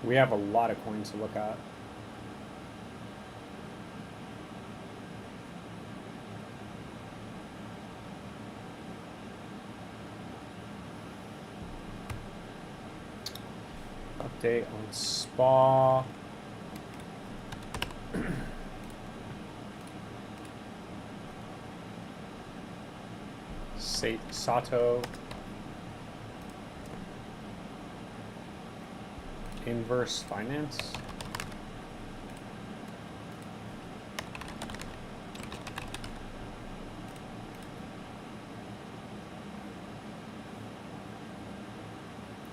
We have a lot of coins to look at. Update on SPA. Sato. Inverse finance.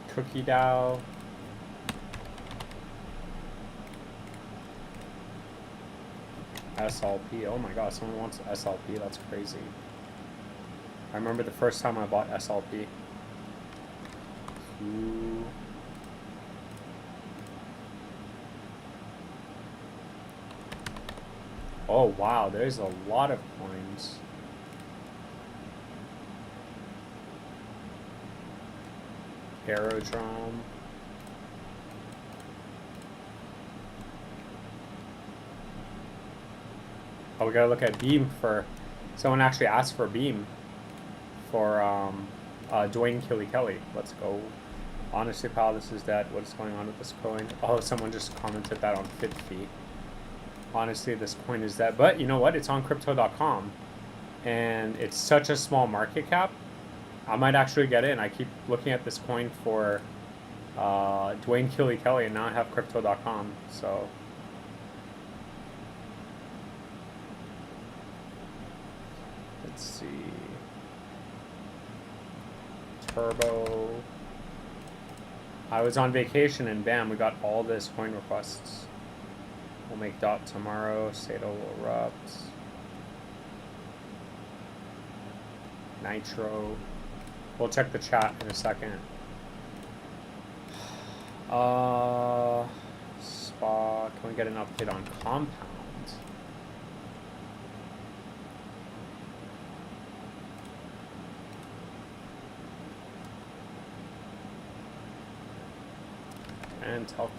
Cookie DAO. SLP. Oh my god, someone wants SLP. That's crazy. I remember the first time I bought SLP. Ooh. Oh wow, there's a lot of coins. Aerodrome. Oh, we gotta look at Beam for... Someone actually asked for Beam for Dwayne Kelly. Let's go. Honestly, pal, this is dead. What is going on with this coin? Oh, someone just commented that on FitFi. Honestly, this coin is dead. But you know what? It's on crypto.com. And it's such a small market cap. I might actually get in. I keep looking at this coin for Dwayne Kelly, and now I have crypto.com. So... let's see. Turbo. I was on vacation and bam, we got all this coin requests. We'll make dot tomorrow. Sato will erupt. Nitro. We'll check the chat in a second. SPA. Can we get an update on Compound? And Telcoin.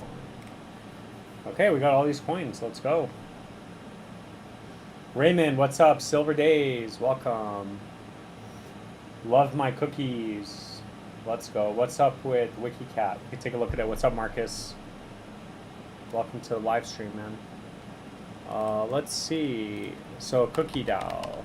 Okay, we got all these coins. Let's go. Raymond, what's up? Silver Days, welcome. Love my cookies. Let's go. What's up with WikiCat? We can take a look at it. What's up, Marcus? Welcome to the live stream, man. Let's see. So, Cookie DAO.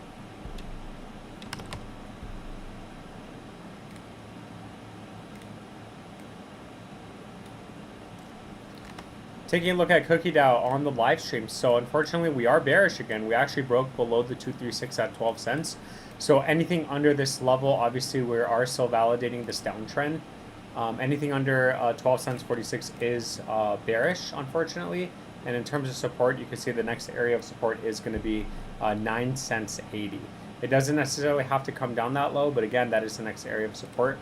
Taking a look at Cookie DAO on the live stream. So unfortunately, we are bearish again. We actually broke below the 236 at 12 cents. So anything under this level, obviously we are still validating this downtrend. Anything under 12 cents 46 is bearish, unfortunately. And in terms of support, you can see the next area of support is going to be 9 cents 80. It doesn't necessarily have to come down that low, but again, that is the next area of support.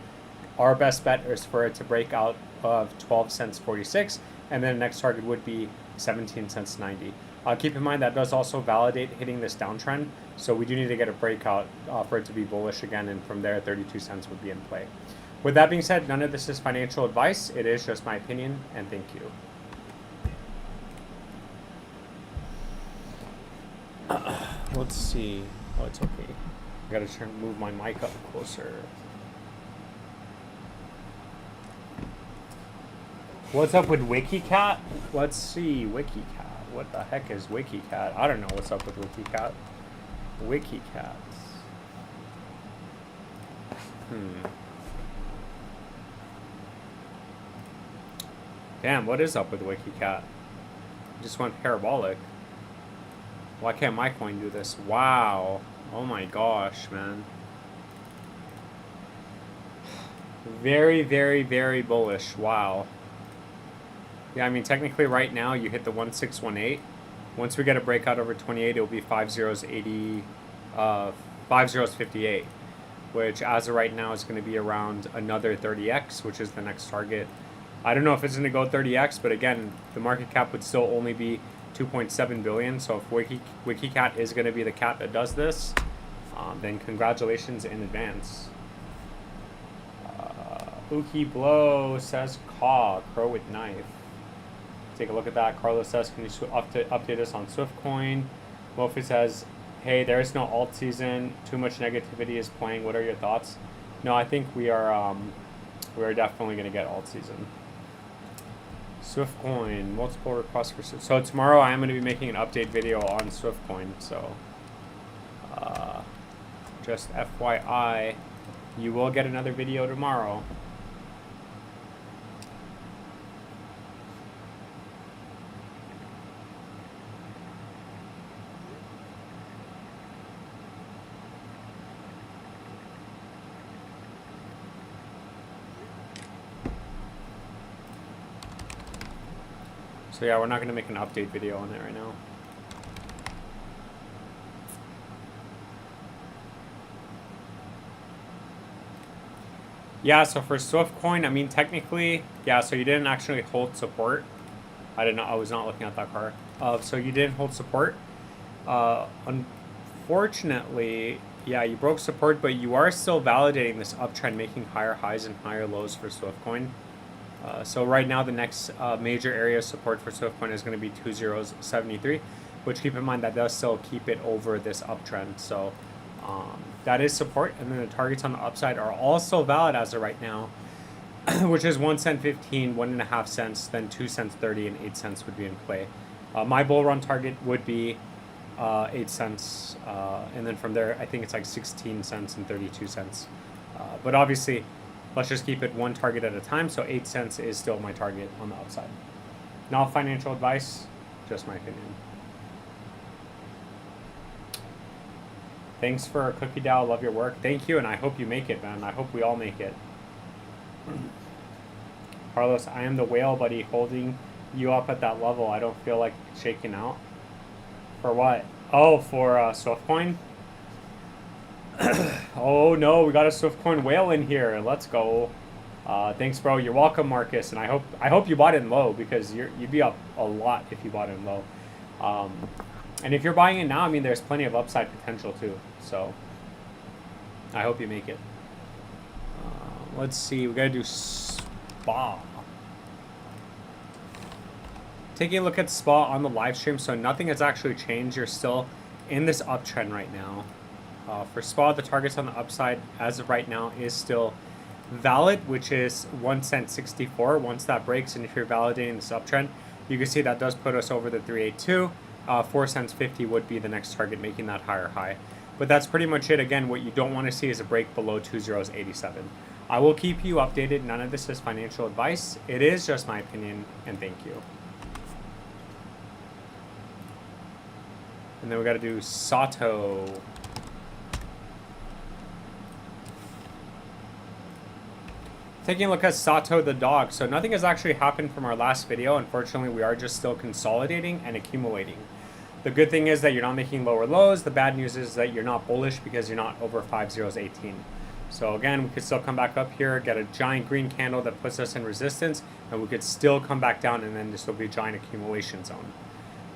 Our best bet is for it to break out of 12 cents 46. And then the next target would be 17 cents 90. Keep in mind that does also validate hitting this downtrend. So we do need to get a breakout for it to be bullish again. And from there, 32 cents would be in play. With that being said, none of this is financial advice. It is just my opinion. And thank you. Let's see. Oh, it's okay. I gotta move my mic up closer. What's up with WikiCat? Let's see, WikiCat. What the heck is WikiCat? I don't know what's up with WikiCat. WikiCat. Damn, what is up with WikiCat? Just went parabolic. Why can't my coin do this? Wow. Oh my gosh, man. Very, very, very bullish. Wow. Yeah, I mean, technically right now you hit the 1618. Once we get a breakout over 28, it will be 5080, 5058, which as of right now is going to be around another 30x, which is the next target. I don't know if it's going to go 30x, but again, the market cap would still only be 2.7 billion. So if WikiCat is going to be the cat that does this, then congratulations in advance. Uki Blow says caw, crow with knife. Take a look at that. Carlos says, can you update us on Swiftcoin? Mofi says, hey, there is no alt season. Too much negativity is playing. What are your thoughts? No, I think we are definitely going to get alt season. Swiftcoin, multiple requests for Swift. So tomorrow I am going to be making an update video on Swiftcoin. So just FYI, you will get another video tomorrow. So yeah, we're not going to make an update video on it right now. Yeah, so for Swiftcoin, I mean, technically, yeah, so you didn't actually hold support. I was not looking at that car. So you didn't hold support. Unfortunately, yeah, you broke support, but you are still validating this uptrend, making higher highs and higher lows for Swiftcoin. So right now, the next major area of support for Swiftcoin is going to be 2073, which keep in mind that does still keep it over this uptrend. So that is support, and then the targets on the upside are also valid as of right now, which is 1 cent 15, 1.5 cents, then 2 cents 30, and 8 cents would be in play. My bull run target would be 8 cents, and then from there, I think it's like 16 cents and 32 cents. But obviously, let's just keep it one target at a time. So 8 cents is still my target on the upside. Not financial advice, just my opinion. Thanks for Cookie Dow. Love your work. Thank you, and I hope you make it, man. I hope we all make it. Carlos, I am the whale, buddy, holding you up at that level. I don't feel like shaking out. For what? Oh, for Swiftcoin? Oh no, we got a Swiftcoin whale in here. Let's go. Thanks, bro. You're welcome, Marcus. And I hope you bought in low, because you'd be up a lot if you bought in low. And if you're buying it now, I mean, there's plenty of upside potential too. So I hope you make it. Let's see. We gotta do SPA. Taking a look at SPA on the live stream, so nothing has actually changed. You're still in this uptrend right now. For SPA, the targets on the upside as of right now is still valid, which is 1 cent 64. Once that breaks, and if you're validating this uptrend, you can see that does put us over the 382. 4 cents 50 would be the next target, making that higher high. But that's pretty much it. Again, what you don't want to see is a break below 2087. I will keep you updated. None of this is financial advice. It is just my opinion, and thank you. And then we got to do Sato. Taking a look at Sato the dog. So nothing has actually happened from our last video. Unfortunately, we are just still consolidating and accumulating. The good thing is that you're not making lower lows. The bad news is that you're not bullish because you're not over 5018. So again, we could still come back up here, get a giant green candle that puts us in resistance, and we could still come back down, and then this will be a giant accumulation zone.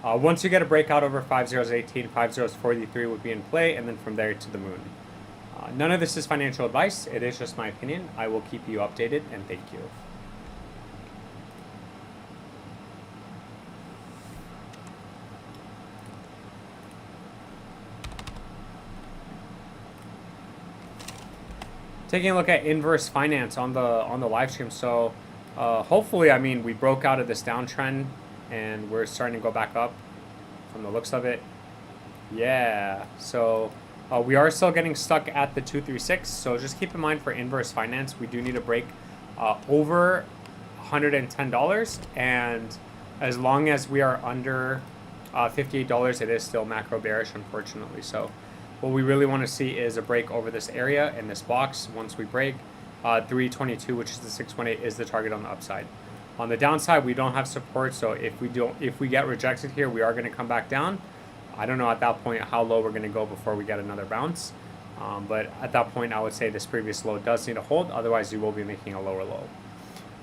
Once you get a breakout over 5018, 5043 would be in play, and then from there to the moon. None of this is financial advice. It is just my opinion. I will keep you updated, and thank you. Taking a look at inverse finance on the live stream. So hopefully, I mean, we broke out of this downtrend, and we're starting to go back up from the looks of it. Yeah. So we are still getting stuck at the 236. So just keep in mind for inverse finance, we do need a break over $110. And as long as we are under $58, it is still macro bearish, unfortunately. So what we really want to see is a break over this area in this box. Once we break 322, which is the 618, is the target on the upside. On the downside, we don't have support. So if we get rejected here, we are going to come back down. I don't know at that point how low we're going to go before we get another bounce. But at that point, I would say this previous low does need to hold. Otherwise, you will be making a lower low.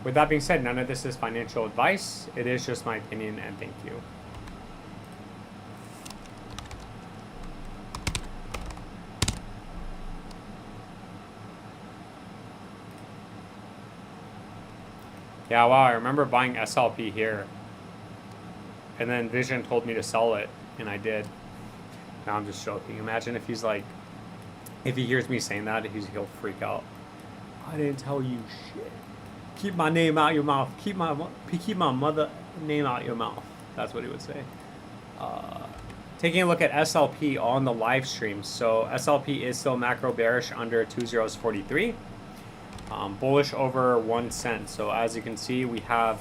With that being said, none of this is financial advice. It is just my opinion, and thank you. Yeah, wow, I remember buying SLP here. And then Vision told me to sell it, and I did. Now I'm just joking. Imagine if he's like, if he hears me saying that, he'll freak out. I didn't tell you shit. Keep my name out your mouth. Keep my mother name out your mouth. That's what he would say. Taking a look at SLP on the live stream. So SLP is still macro bearish under 2043. Bullish over 1 cent. So as you can see, we have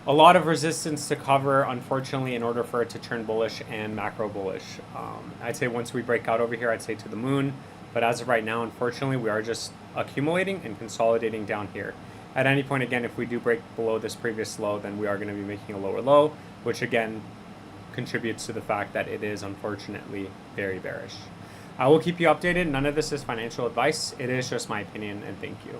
a lot of resistance to cover, unfortunately, in order for it to turn bullish and macro bullish. I'd say once we break out over here, I'd say to the moon. But as of right now, unfortunately, we are just accumulating and consolidating down here. At any point, again, if we do break below this previous low, then we are going to be making a lower low, which again contributes to the fact that it is unfortunately very bearish. I will keep you updated. None of this is financial advice. It is just my opinion, and thank you.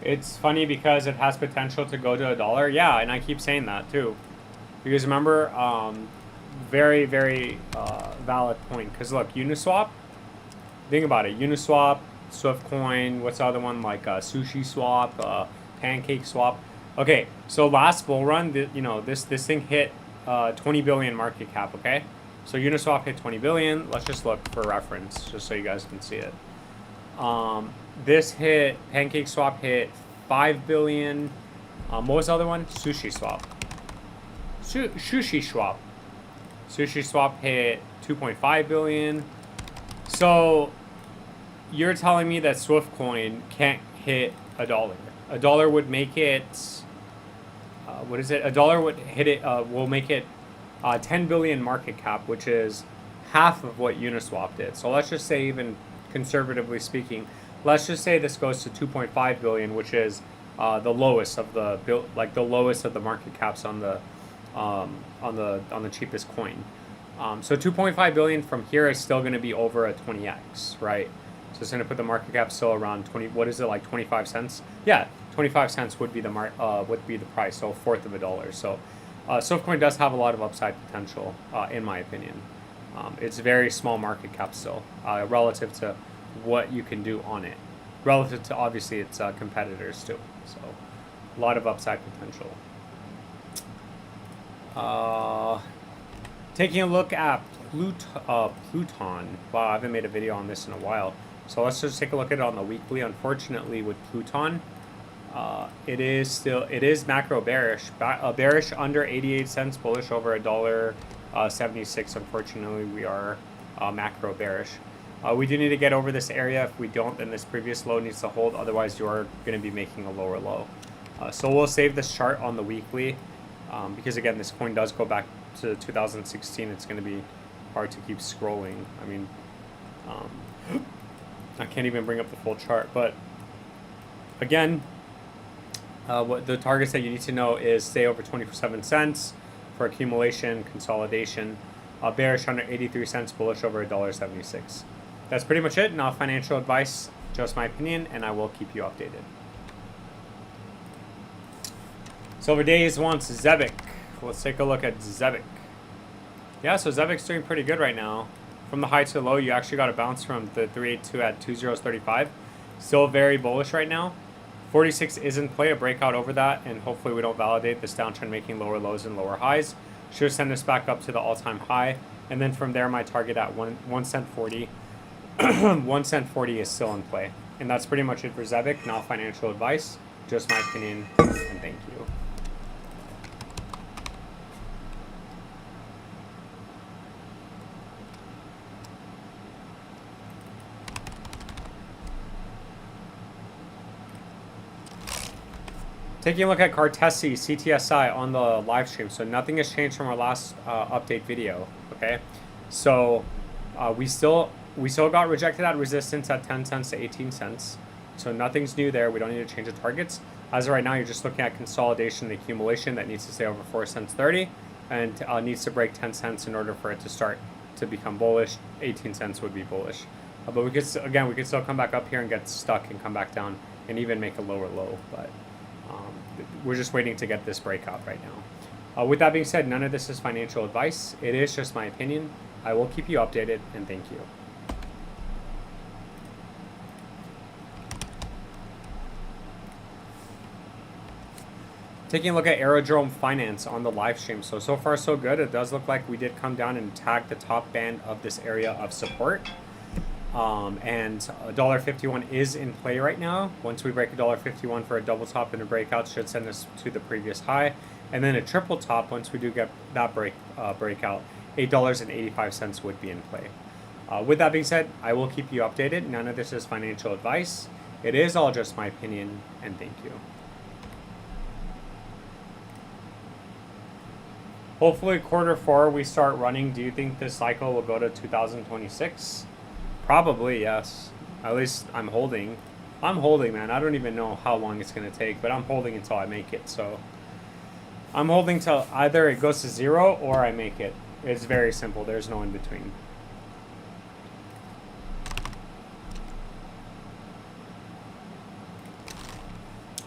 It's funny because it has potential to go to $1. Yeah, and I keep saying that too. Because remember, very, very valid point. Because look, Uniswap, think about it. Uniswap, Swiftcoin, what's the other one? Like Sushi Swap, Pancake Swap. Okay, so last bull run, this thing hit 20 billion market cap, okay? So Uniswap hit 20 billion. Let's just look for reference, just so you guys can see it. This hit, Pancake Swap hit 5 billion. What was the other one? Sushi Swap. Sushi Swap. Sushi Swap hit 2.5 billion. So you're telling me that Swiftcoin can't hit $1. $1 would make it, what is it? $1 would hit it, will make it 10 billion market cap, which is half of what Uniswap did. So let's just say, even conservatively speaking, let's just say this goes to 2.5 billion, which is the lowest of the lowest of the market caps on the cheapest coin. So 2.5 billion from here is still going to be over a 20x, right? So it's going to put the market cap still around 20. What is it, like 25 cents? Yeah, 25 cents would be the price. So a fourth of $1. So Swiftcoin does have a lot of upside potential, in my opinion. It's very small market cap still, relative to what you can do on it, relative to obviously its competitors too. So a lot of upside potential. Taking a look at Pluton. Wow, I haven't made a video on this in a while. So let's just take a look at it on the weekly. Unfortunately, with Pluton, it is macro bearish. Bearish under 88 cents, bullish over $1.76. Unfortunately, we are macro bearish. We do need to get over this area. If we don't, then this previous low needs to hold. Otherwise, you are going to be making a lower low. So we'll save this chart on the weekly, because again, this coin does go back to 2016. It's going to be hard to keep scrolling. I mean, I can't even bring up the full chart. But again, what the targets that you need to know is stay over 27 cents for accumulation, consolidation. Bearish under 83 cents, bullish over $1.76. That's pretty much it. Not financial advice, just my opinion, and I will keep you updated. Silver Days wants Zebic. Let's take a look at Zebic. Yeah, so Zebic's doing pretty good right now. From the high to the low, you actually got a bounce from the 382 at 2035. Still very bullish right now. 46 is in play, a breakout over that, and hopefully we don't validate this downtrend, making lower lows and lower highs. Should send us back up to the all-time high, and then from there, my target at 1 cent 40. 1 cent 40 is still in play, and that's pretty much it for Zebic. Not financial advice, just my opinion, and thank you. Taking a look at Cartesi CTSI on the live stream. So nothing has changed from our last update video. Okay, so we still got rejected at resistance at 10 cents to 18 cents. So nothing's new there. We don't need to change the targets. As of right now, you're just looking at consolidation and accumulation that needs to stay over 4 cents 30, and needs to break 10 cents in order for it to start to become bullish. 18 cents would be bullish. But we could still come back up here and get stuck and come back down and even make a lower low. But we're just waiting to get this breakout right now. With that being said, none of this is financial advice. It is just my opinion. I will keep you updated, and thank you. Taking a look at Aerodrome Finance on the live stream. So far so good. It does look like we did come down and tag the top band of this area of support. And $1.51 is in play right now. Once we break $1.51 for a double top and a breakout, should send us to the previous high. And then a triple top, once we do get that breakout, $8.85 would be in play. With that being said, I will keep you updated. None of this is financial advice. It is all just my opinion, and thank you. Hopefully Q4 we start running. Do you think this cycle will go to 2026? Probably, yes. At least I'm holding. I'm holding, man. I don't even know how long it's going to take, but I'm holding until I make it. So I'm holding till either it goes to 0 or I make it. It's very simple. There's no in between.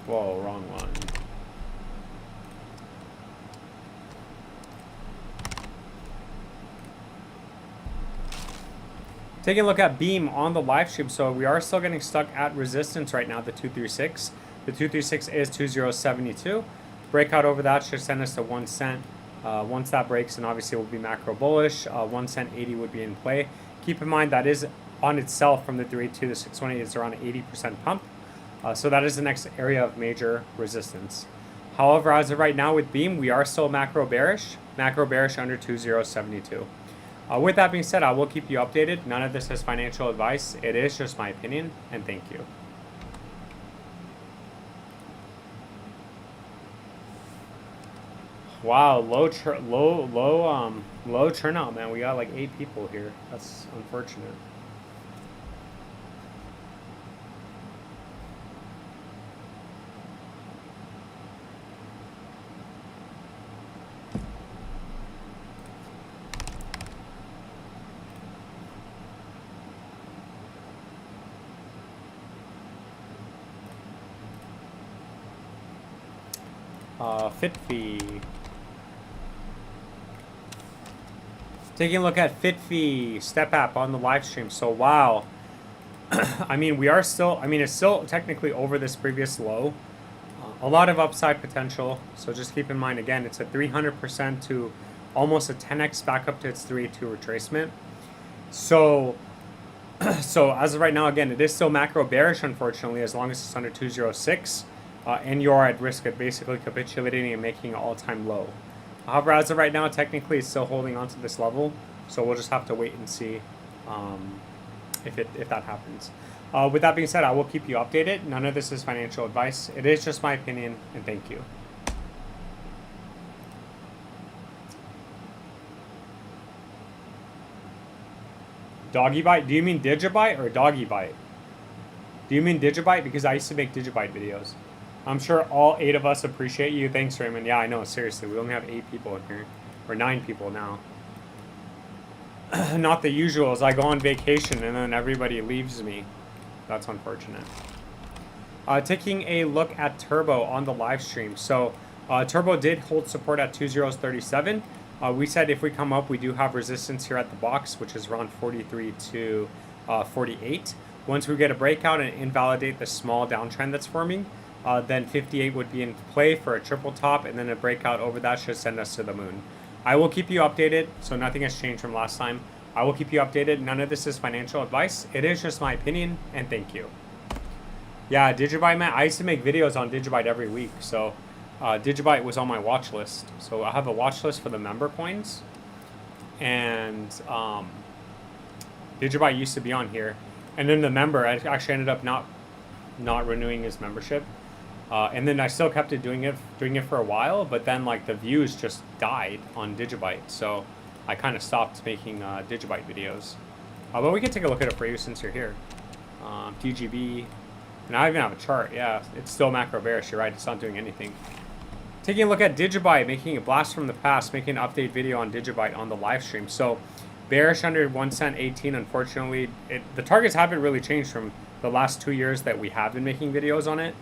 Whoa, wrong one. Taking a look at Beam on the live stream. So we are still getting stuck at resistance right now, the 236. The 236 is 2072. Breakout over that should send us to 1 cent. Once that breaks, and obviously we'll be macro bullish. 1 cent 80 would be in play. Keep in mind that is on itself from the 382 to 618 is around 80% pump. So that is the next area of major resistance. However, as of right now with Beam, we are still macro bearish under 2072. With that being said, I will keep you updated. None of this is financial advice. It is just my opinion, and thank you. Wow, low turnout, man. We got like 8 people here. That's unfortunate. FitFee. Taking a look at FitFee step app on the live stream. So wow, I mean it's still technically over this previous low. A lot of upside potential. So just keep in mind again, it's a 300% to almost a 10x back up to its 382 retracement. So as of right now, again, it is still macro bearish, unfortunately, as long as it's under 206. And you are at risk of basically capitulating and making an all-time low. However, as of right now, technically it's still holding on to this level, so we'll just have to wait and see if that happens. With that being said, I will keep you updated. None of this is financial advice. It is just my opinion, and thank you. Doggy Bite? Do you mean Digibyte or Doggy Bite? Do you mean Digibyte? Because I used to make Digibyte videos. I'm sure all 8 of us appreciate you. Thanks, Raymond. Yeah, I know. Seriously, we only have 8 people in here. Or 9 people now. Not the usuals. I go on vacation and then everybody leaves me. That's unfortunate. Taking a look at Turbo on the live stream. So Turbo did hold support at 2037. We said if we come up, we do have resistance here at the box, which is around 43 to 48. Once we get a breakout and invalidate the small downtrend that's forming, then 58 would be in play for a triple top, and then a breakout over that should send us to the moon. I will keep you updated, so nothing has changed from last time. I will keep you updated. None of this is financial advice. It is just my opinion, and thank you. Yeah, Digibyte, man. I used to make videos on Digibyte every week, so Digibyte was on my watch list. So I have a watch list for the member coins, and Digibyte used to be on here. And then the member, I actually ended up not renewing his membership. And then I still kept doing it for a while, but then like the views just died on Digibyte, so I kind of stopped making Digibyte videos. But we can take a look at it for you since you're here. DGB, and I even have a chart. Yeah, it's still macro bearish. You're right, it's not doing anything. Taking a look at Digibyte, making a blast from the past, making an update video on Digibyte on the live stream. So bearish under 1 cent 18. Unfortunately, the targets haven't really changed from the last 2 years that we have been making videos on it.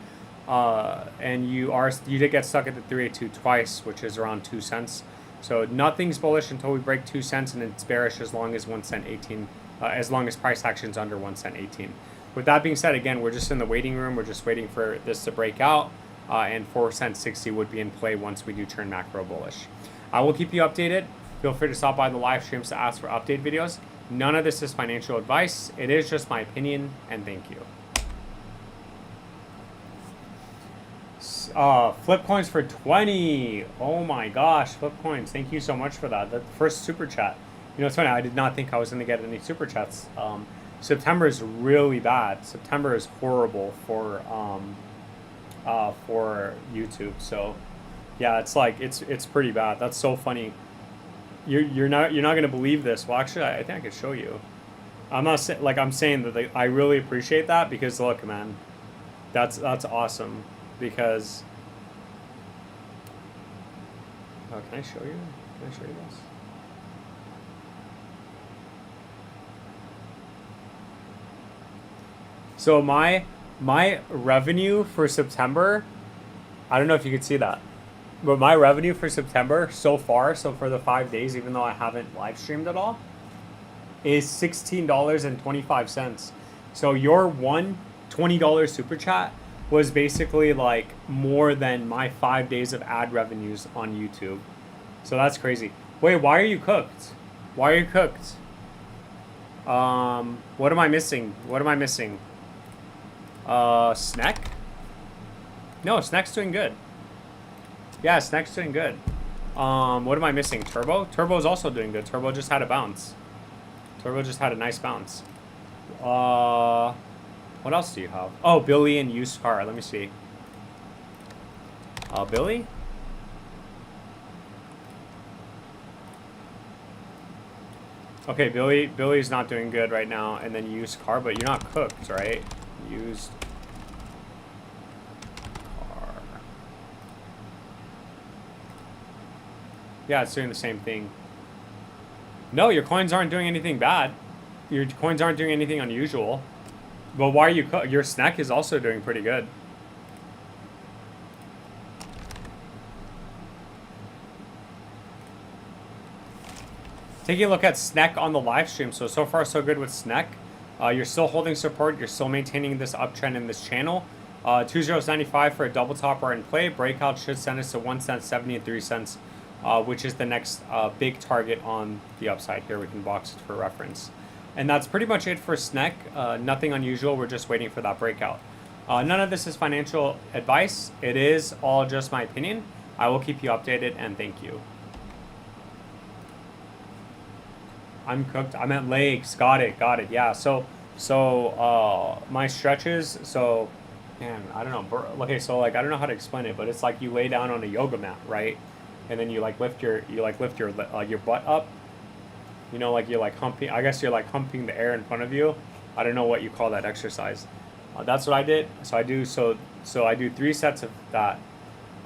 and you did get stuck at the 382 twice, which is around 2 cents. So nothing's bullish until we break 2 cents, and it's bearish as long as 1 cent 18, as long as price action's under 1 cent 18. With that being said, again, we're just in the waiting room. We're just waiting for this to break out, and 4 cent 60 would be in play once we do turn macro bullish. I will keep you updated. Feel free to stop by the live streams to ask for update videos. None of this is financial advice. It is just my opinion, and thank you. Flip coins for 20. Oh my gosh, flip coins. Thank you so much for that. The first super chat. You know, it's funny. I did not think I was going to get any super chats. September is really bad. September is horrible for YouTube. So yeah, it's like it's pretty bad. That's so funny. You're not going to believe this. Well, actually, I think I could show you. I'm not saying like I'm saying that I really appreciate that because look, man, that's awesome. Because can I show you? Can I show you this? So my revenue for September, I don't know if you could see that, but my revenue for September so far, so for the 5 days, even though I haven't live streamed at all, is $16.25. So your $20 super chat was basically like more than my 5 days of ad revenues on YouTube. So that's crazy. Wait, why are you cooked? Why are you cooked? What am I missing? What am I missing? Snack? No, Snack's doing good. Yeah, Snack's doing good. What am I missing? Turbo? Turbo's also doing good. Turbo just had a bounce. Turbo just had a nice bounce. What else do you have? Oh, Billy and used car. Let me see. Billy? Okay, Billy's not doing good right now. And then used car, but you're not cooked, right? Used car. Yeah, it's doing the same thing. No, your coins aren't doing anything bad. Your coins aren't doing anything unusual. But why are you your Snack is also doing pretty good. Taking a look at Snack on the live stream. So far so good with Snack. You're still holding support. You're still maintaining this uptrend in this channel. 2.95 for a double top are in play. Breakout should send us to 1 cent 73 cents, which is the next big target on the upside. Here we can box it for reference. And that's pretty much it for Snack. Nothing unusual. We're just waiting for that breakout. None of this is financial advice. It is all just my opinion. I will keep you updated, and thank you. I'm cooked. I'm at legs. Got it. Yeah. So my stretches. So, man, I don't know. Okay, so like I don't know how to explain it, but it's like you lay down on a yoga mat, right? And then you lift your butt up. You know, like you're like humping. I guess you're like humping the air in front of you. I don't know what you call that exercise. That's what I did. So I do 3 sets of that.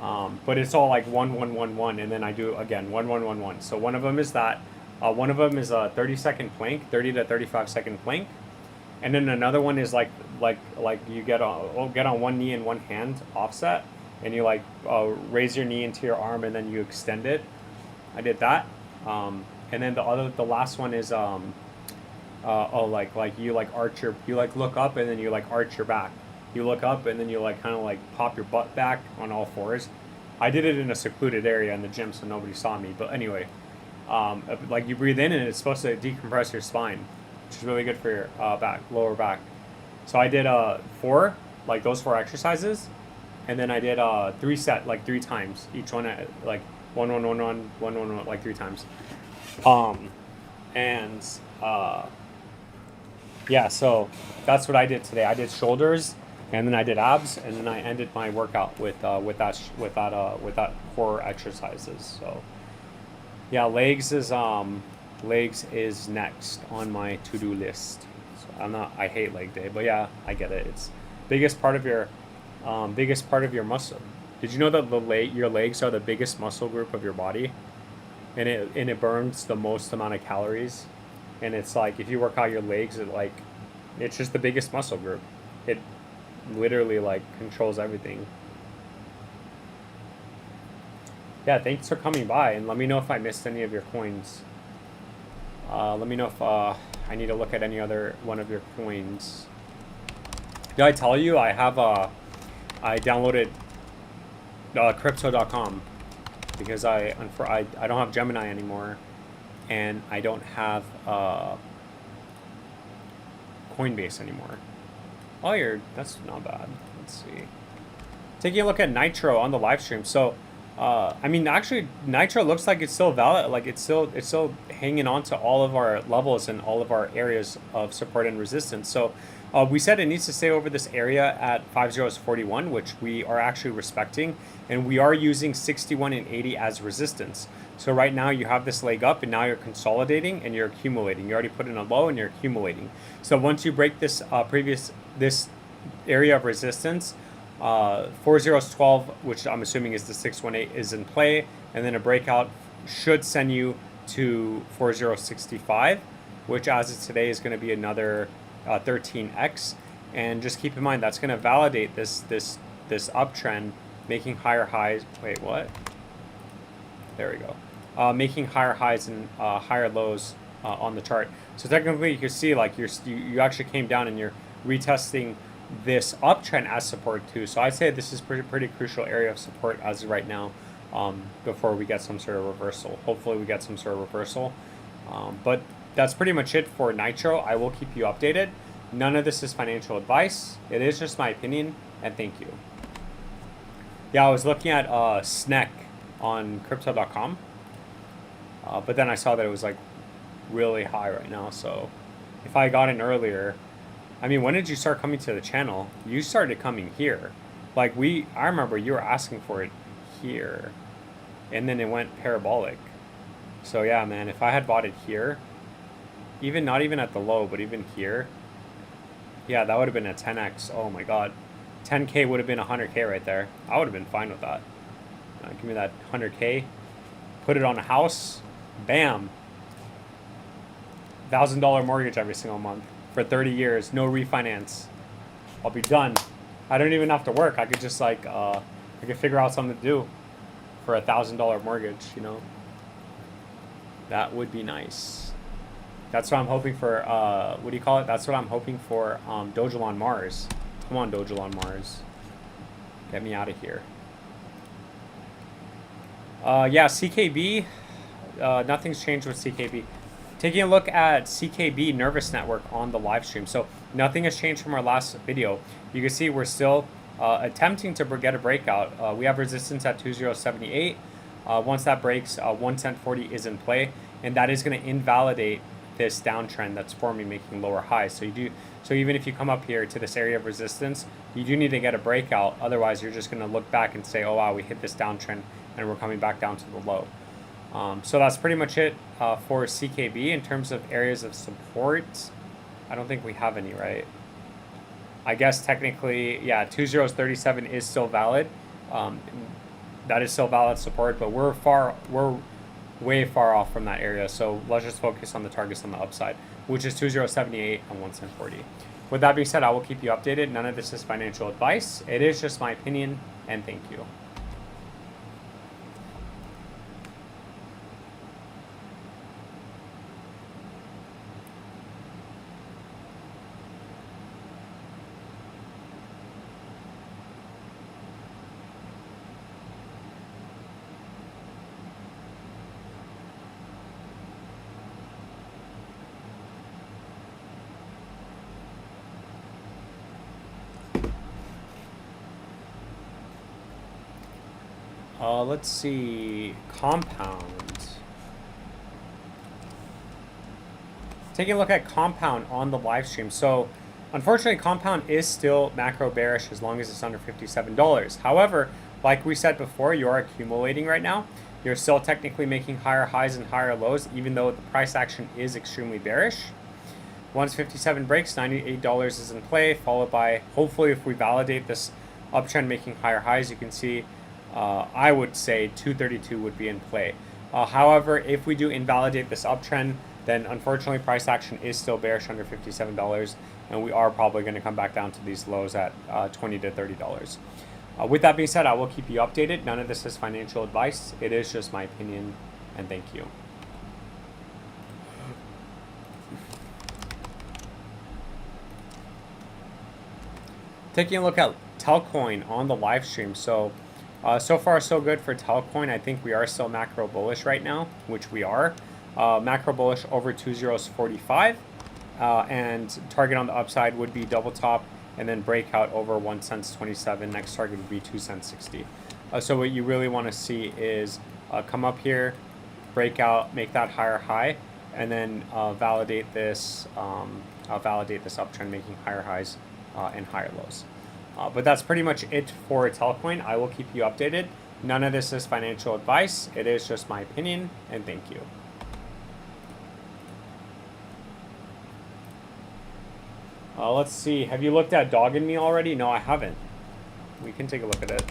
But it's all like 1 1 1 1, and then I do again 1 1 1 1. So one of them is that. One of them is a 30-second plank, 30 to 35-second plank, and then another one is like you get on one knee and one hand offset, and you like raise your knee into your arm and then you extend it. I did that, and then the last one is like you like arch you like look up and then you like arch your back. You look up and then you like kind of like pop your butt back on all fours. I did it in a secluded area in the gym so nobody saw me, but anyway. Like you breathe in and it's supposed to decompress your spine, which is really good for your lower back. So I did 4, like those 4 exercises, and then I did 3 set, like 3 times each one, like 1 1 1 1 1 1 1, like 3 times. Yeah, so that's what I did today. I did shoulders, and then I did abs, and then I ended my workout with that core exercises. So. Yeah, legs is next on my to-do list. So I hate leg day, but yeah, I get it. It's biggest part of your muscle. Did you know that your legs are the biggest muscle group of your body, and it burns the most amount of calories, and it's like if you work out your legs, it's just the biggest muscle group. literally like controls everything. Yeah, thanks for coming by, and let me know if I missed any of your coins. Let me know if I need to look at any other one of your coins. Did I tell you I have I downloaded crypto.com because I don't have Gemini anymore, and I don't have Coinbase anymore. Oh, that's not bad. Let's see. Taking a look at Nitro on the live stream. So, I mean, actually, Nitro looks like it's still valid. Like it's still hanging on to all of our levels and all of our areas of support and resistance. So, we said it needs to stay over this area at 5041, which we are actually respecting, and we are using 61 and 80 as resistance. So right now you have this leg up, and now you're consolidating and you're accumulating. You already put in a low and you're accumulating. So once you break this this area of resistance, 4012, which I'm assuming is the 618, is in play, and then a breakout should send you to 4065, which as of today is going to be another 13x. And just keep in mind that's going to validate this uptrend, making higher highs. Wait, what? There we go. Making higher highs and higher lows on the chart. So technically, you can see like you actually came down and you're retesting this uptrend as support too. So I'd say this is pretty crucial area of support as of right now, before we get some sort of reversal. Hopefully we get some sort of reversal. But that's pretty much it for Nitro. I will keep you updated. None of this is financial advice. It is just my opinion, and thank you. Yeah, I was looking at SNEC on crypto.com, but then I saw that it was like really high right now. So if I got in earlier, I mean, when did you start coming to the channel? You started coming here. Like I remember you were asking for it here, and then it went parabolic. So yeah, man, if I had bought it here, not even at the low, but even here, yeah, that would have been a 10x. Oh my God. 10K would have been 100K right there. I would have been fine with that. Give me that 100K, put it on a house, bam. $1,000 mortgage every single month for 30 years, no refinance. I'll be done. I don't even have to work. I could just like, I could figure out something to do for $1,000 mortgage, you know? That would be nice. That's what I'm hoping for, what do you call it? That's what I'm hoping for Dogelon Mars. Come on, Dogelon Mars. Get me out of here. Yeah, CKB, nothing's changed with CKB. Taking a look at CKB Nervous Network on the live stream. So nothing has changed from our last video. You can see we're still attempting to get a breakout. We have resistance at 2078. Once that breaks, 11040 is in play, and that is going to invalidate this downtrend that's forming, making lower highs. So even if you come up here to this area of resistance, you do need to get a breakout. Otherwise, you're just going to look back and say, oh wow, we hit this downtrend and we're coming back down to the low. So that's pretty much it for CKB. In terms of areas of support, I don't think we have any, right? I guess technically, yeah, 2037 is still valid. That is still valid support, but we're way far off from that area. So let's just focus on the targets on the upside, which is 2078 and 11040. With that being said, I will keep you updated. None of this is financial advice. It is just my opinion, and thank you. Let's see, Compound. Taking a look at Compound on the live stream. So unfortunately, Compound is still macro bearish as long as it's under $57. However, like we said before, you are accumulating right now. You're still technically making higher highs and higher lows, even though the price action is extremely bearish. Once 57 breaks, $98 is in play, followed by, hopefully, if we validate this uptrend making higher highs, you can see I would say 232 would be in play. However, if we do invalidate this uptrend, then unfortunately price action is still bearish under $57, and we are probably going to come back down to these lows at $20 to $30. With that being said, I will keep you updated. None of this is financial advice. It is just my opinion, and thank you. Taking a look at Altcoin on the live stream. So far so good for Altcoin. I think we are still macro bullish right now, which we are. Macro bullish over 2 zeros 45, and target on the upside would be double top and then breakout over 1 cents 27. Next target would be 2 cents 60. So what you really want to see is come up here, break out, make that higher high, and then validate this uptrend, making higher highs and higher lows. But that's pretty much it for Altcoin. I will keep you updated. None of this is financial advice. It is just my opinion, and thank you. Let's see. Have you looked at Dog and Me already? No, I haven't. We can take a look at it.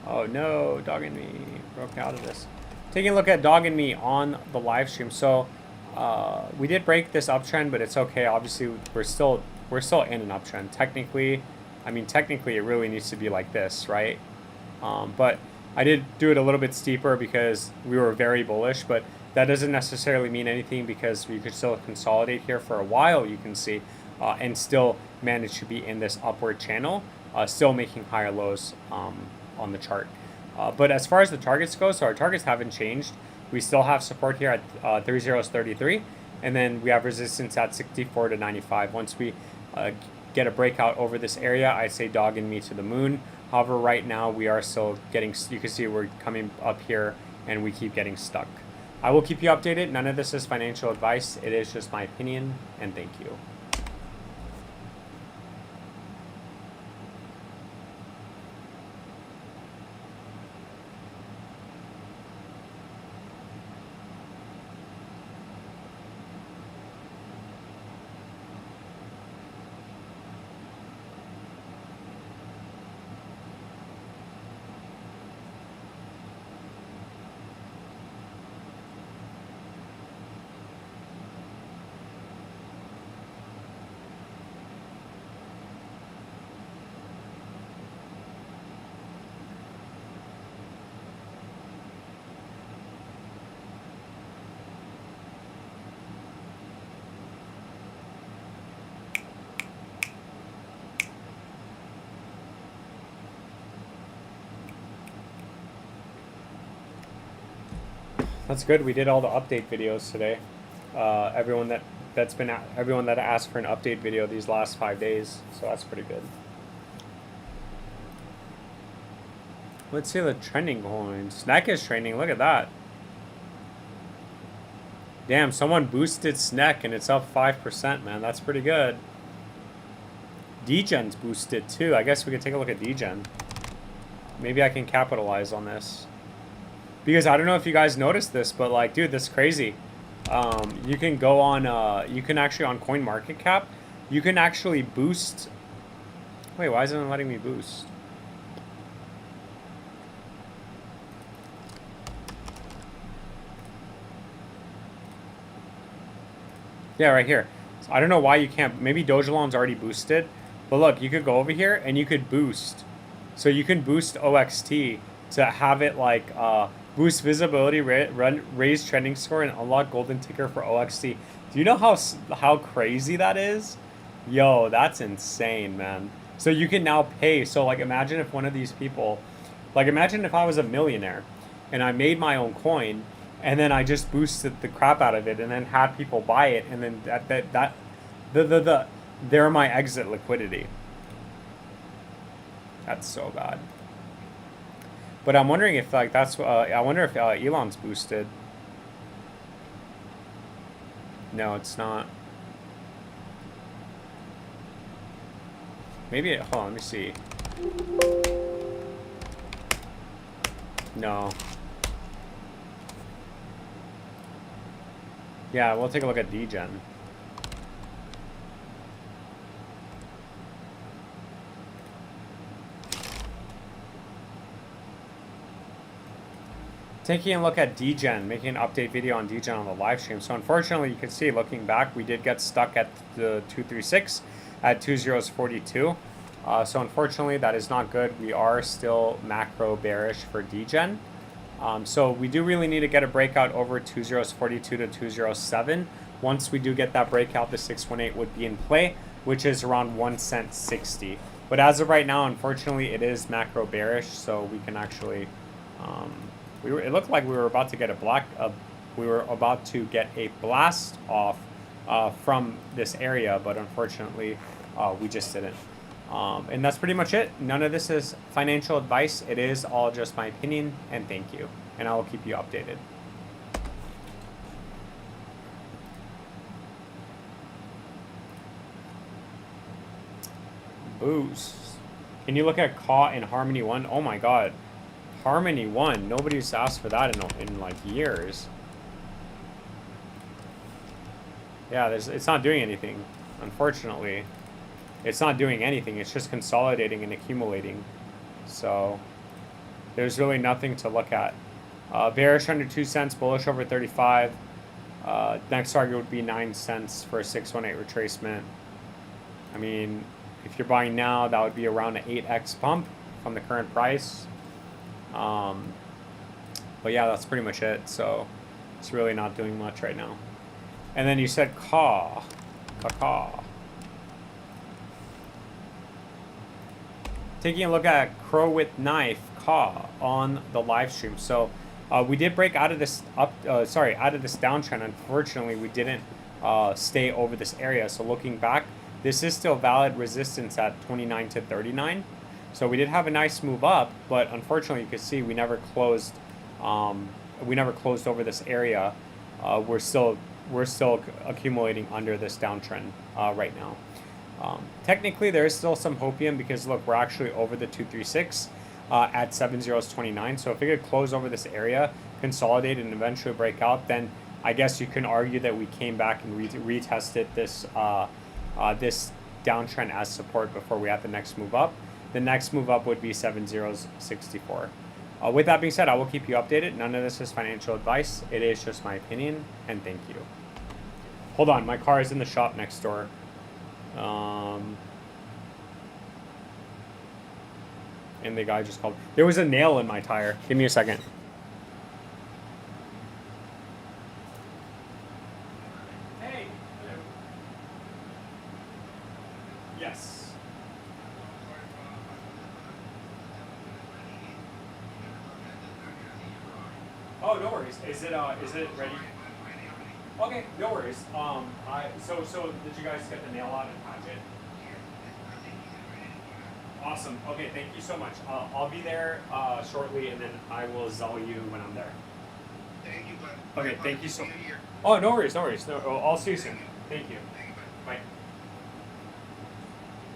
Oh no, Dog and Me broke out of this. Taking a look at Dog and Me on the live stream. So we did break this uptrend, but it's okay. Obviously, we're still in an uptrend. Technically, it really needs to be like this, right? But I did do it a little bit steeper because we were very bullish, but that doesn't necessarily mean anything because we could still consolidate here for a while, you can see, and still manage to be in this upward channel, still making higher lows on the chart. But as far as the targets go, so our targets haven't changed. We still have support here at 3 zeros 33, and then we have resistance at 64 to 95. Once we get a breakout over this area, I say Dog and Me to the moon. However, right now we are still getting, you can see we're coming up here and we keep getting stuck. I will keep you updated. None of this is financial advice. It is just my opinion, and thank you. That's good. We did all the update videos today. Everyone that asked for an update video these last 5 days, so that's pretty good. Let's see the trending coins. Snack is trending. Look at that. Damn, someone boosted Snack and it's up 5%, man. That's pretty good. Degen's boosted too. I guess we could take a look at Degen. Maybe I can capitalize on this. Because I don't know if you guys noticed this, but like, dude, this is crazy. You can go on, you can actually on CoinMarketCap, you can actually boost. Wait, why isn't it letting me boost? Yeah, right here. So I don't know why you can't. Maybe Dogelon's already boosted, but look, you could go over here and you could boost. So you can boost OXT to have it like boost visibility, raise trending score, and unlock golden ticker for OXT. Do you know how crazy that is? Yo, that's insane, man. So you can now pay. So like, imagine if one of these people, like imagine if I was a millionaire and I made my own coin and then I just boosted the crap out of it and then had people buy it, and then they're my exit liquidity. That's so bad. But I'm wondering if like that's I wonder if Elon's boosted. No, it's not. Maybe hold on, let me see. No. Yeah, we'll take a look at Degen. Taking a look at DGen, making an update video on DGen on the live stream. So unfortunately, you can see looking back, we did get stuck at the 236 at 2042. So unfortunately, that is not good. We are still macro bearish for DGen. So we do really need to get a breakout over 2042 to 207. Once we do get that breakout, the 618 would be in play, which is around 1 cent 60. But as of right now, unfortunately, it is macro bearish, so we can actually it looked like we were about to get a blast off from this area, but unfortunately we just didn't. And that's pretty much it. None of this is financial advice. It is all just my opinion, and thank you. And I will keep you updated. Boost. Can you look at Caw in Harmony 1? Oh my god. Harmony 1. Nobody's asked for that in like years. Yeah, it's not doing anything, unfortunately. It's not doing anything. It's just consolidating and accumulating. So there's really nothing to look at. Bearish under 2 cents, bullish over 35. Next target would be 9 cents for a 618 retracement. I mean, if you're buying now, that would be around an 8x pump from the current price. But yeah, that's pretty much it. So it's really not doing much right now. And then you said Caw. Taking a look at Crow with Knife Caw on the live stream. So we did break out of this out of this downtrend. Unfortunately, we didn't stay over this area. So looking back, this is still valid resistance at 29 to 39. So we did have a nice move up, but unfortunately, you can see we never closed. We never closed over this area. We're still accumulating under this downtrend right now. Technically, there is still some hopium because look, we're actually over the 236 at 7/029. So if we could close over this area, consolidate, and eventually break out, then I guess you can argue that we came back and retested this this downtrend as support before we had the next move up. The next move up would be 7/064. With that being said, I will keep you updated. None of this is financial advice. It is just my opinion, and thank you. Hold on, my car is in the shop next door. And the guy just called. There was a nail in my tire. Give me a second. Hey. Yes. Oh, no worries. Is it ready? Okay, no worries. So did you guys get the nail out and patch it? Awesome. Okay, thank you so much. I'll be there shortly, and then I will Zell you when I'm there. Thank you, bud. Okay, thank you so much. Oh, no worries, no worries. No, I'll see you soon. Thank you. Bye.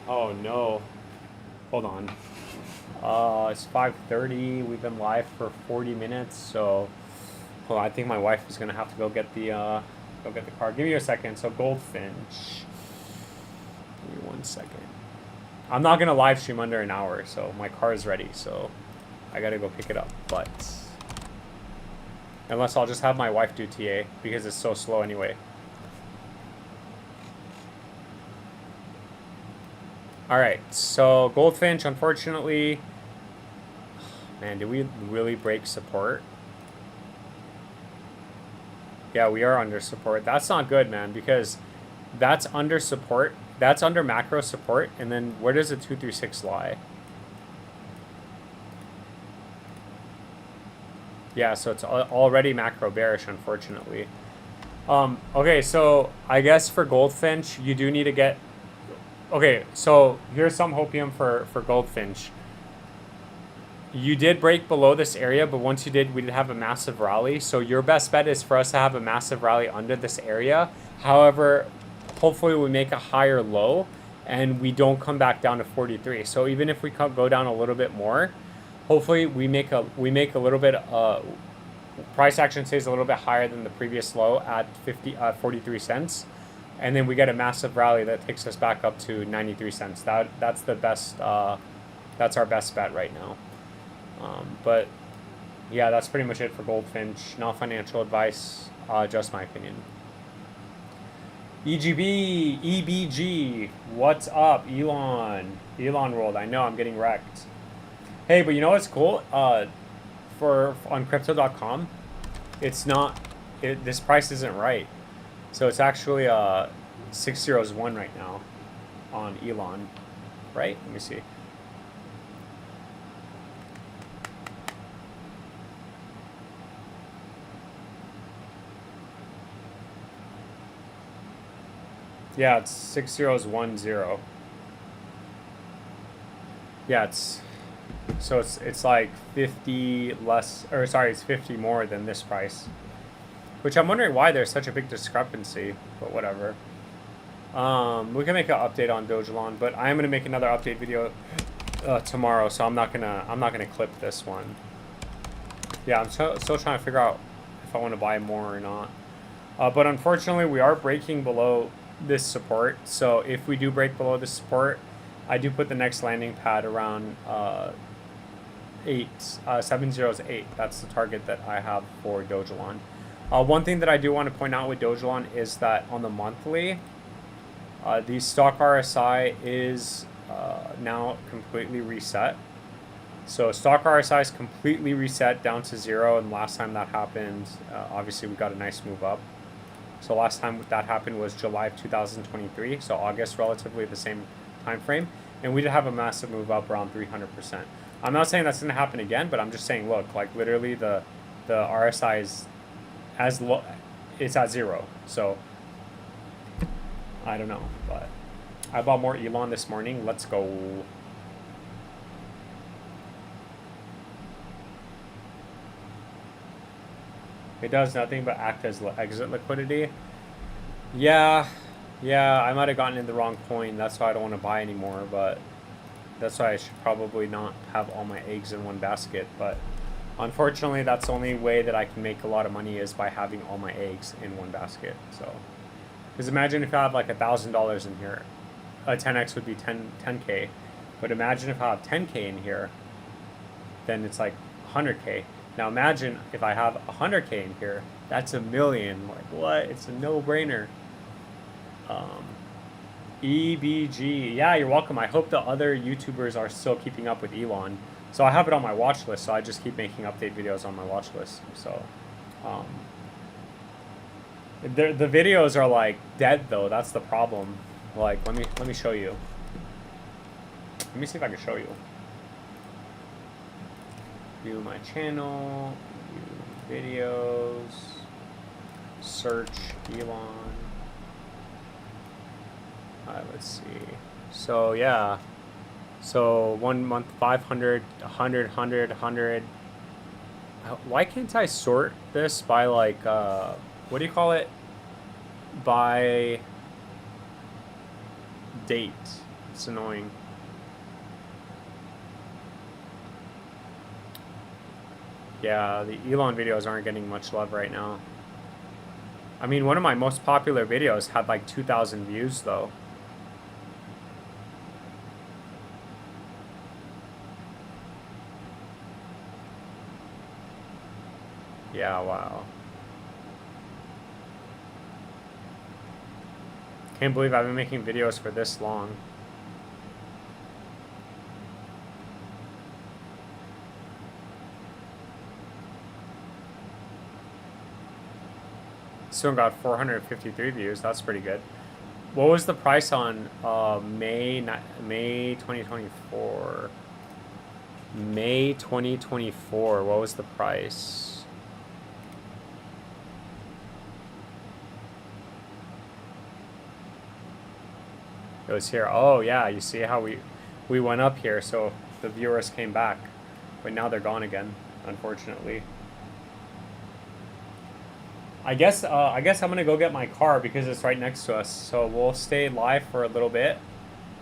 Oh no. Hold on. It's 5:30. We've been live for 40 minutes, so well, I think my wife is gonna have to go get the car. Give me a second. So Goldfinch. Give me 1 second. I'm not gonna live stream under an hour, so my car is ready. So I gotta go pick it up. But unless I'll just have my wife do TA because it's so slow anyway. All right. So Goldfinch, unfortunately, man, did we really break support? Yeah, we are under support. That's not good, man, because that's under support. That's under macro support. And then where does the 236 lie? Yeah, so it's already macro bearish, unfortunately. Okay, so I guess for Goldfinch, you do need to get... Okay, so here's some hopium for Goldfinch. You did break below this area, but once you did, we did have a massive rally. So your best bet is for us to have a massive rally under this area. However, hopefully we make a higher low and we don't come back down to 43. So even if we go down a little bit more, hopefully we make a little bit price action stays a little bit higher than the previous low at 43 cents. And then we get a massive rally that takes us back up to 93 cents. That's the best. That's our best bet right now. But Yeah, that's pretty much it for Goldfinch. Not financial advice, just my opinion. EGB, EBG, what's up, Elon? Elon World, I know I'm getting wrecked. Hey, but you know what's cool? For on crypto.com, it's not, this price isn't right. So it's actually 601 right now on Elon, right? Let me see. Yeah, it's 6010. Yeah, it's like 50 less, or sorry, it's 50 more than this price. Which I'm wondering why there's such a big discrepancy, but whatever. We can make an update on Dogelon, but I am gonna make another update video tomorrow, so I'm not gonna clip this one. Yeah, I'm still trying to figure out if I want to buy more or not. But unfortunately, we are breaking below this support. So if we do break below this support, I do put the next landing pad around 708. That's the target that I have for Dogelon. One thing that I do want to point out with Dogelon is that on the monthly, the stock RSI is now completely reset. So stock RSI is completely reset down to 0, and last time that happened, obviously we got a nice move up. So last time that happened was July of 2023, so August, relatively the same time frame, and we did have a massive move up around 300%. I'm not saying that's going to happen again, but I'm just saying, look, like literally the RSI is as low, it's at 0. So I don't know, but I bought more Elon this morning. Let's go. It does nothing but act as exit liquidity. Yeah, I might have gotten in the wrong coin. That's why I don't want to buy anymore, but that's why I should probably not have all my eggs in one basket. But unfortunately, that's the only way that I can make a lot of money is by having all my eggs in one basket. So, because imagine if I have like $1,000 in here, a 10x would be 10K. But imagine if I have 10K in here, then it's like 100K. Now imagine if I have 100K in here, that's $1 million. Like what? It's a no-brainer. EBG. Yeah, you're welcome. I hope the other YouTubers are still keeping up with Elon. So I have it on my watch list, so I just keep making update videos on my watch list. So the videos are like dead though. That's the problem. Like let me show you. Let me see if I can show you. View my channel, view videos, search Elon. Let's see. So yeah. So 1 month 500, 100, 100, 100. Why can't I sort this by like what do you call it? By date. It's annoying. Yeah, the Elon videos aren't getting much love right now. I mean, one of my most popular videos had like 2,000 views though. Yeah, wow. Can't believe I've been making videos for this long. Still got 453 views. That's pretty good. What was the price on May 2024? May 2024. What was the price? It was here. Oh yeah, you see how we went up here, so the viewers came back, but now they're gone again, unfortunately. I guess I'm gonna go get my car because it's right next to us. So we'll stay live for a little bit.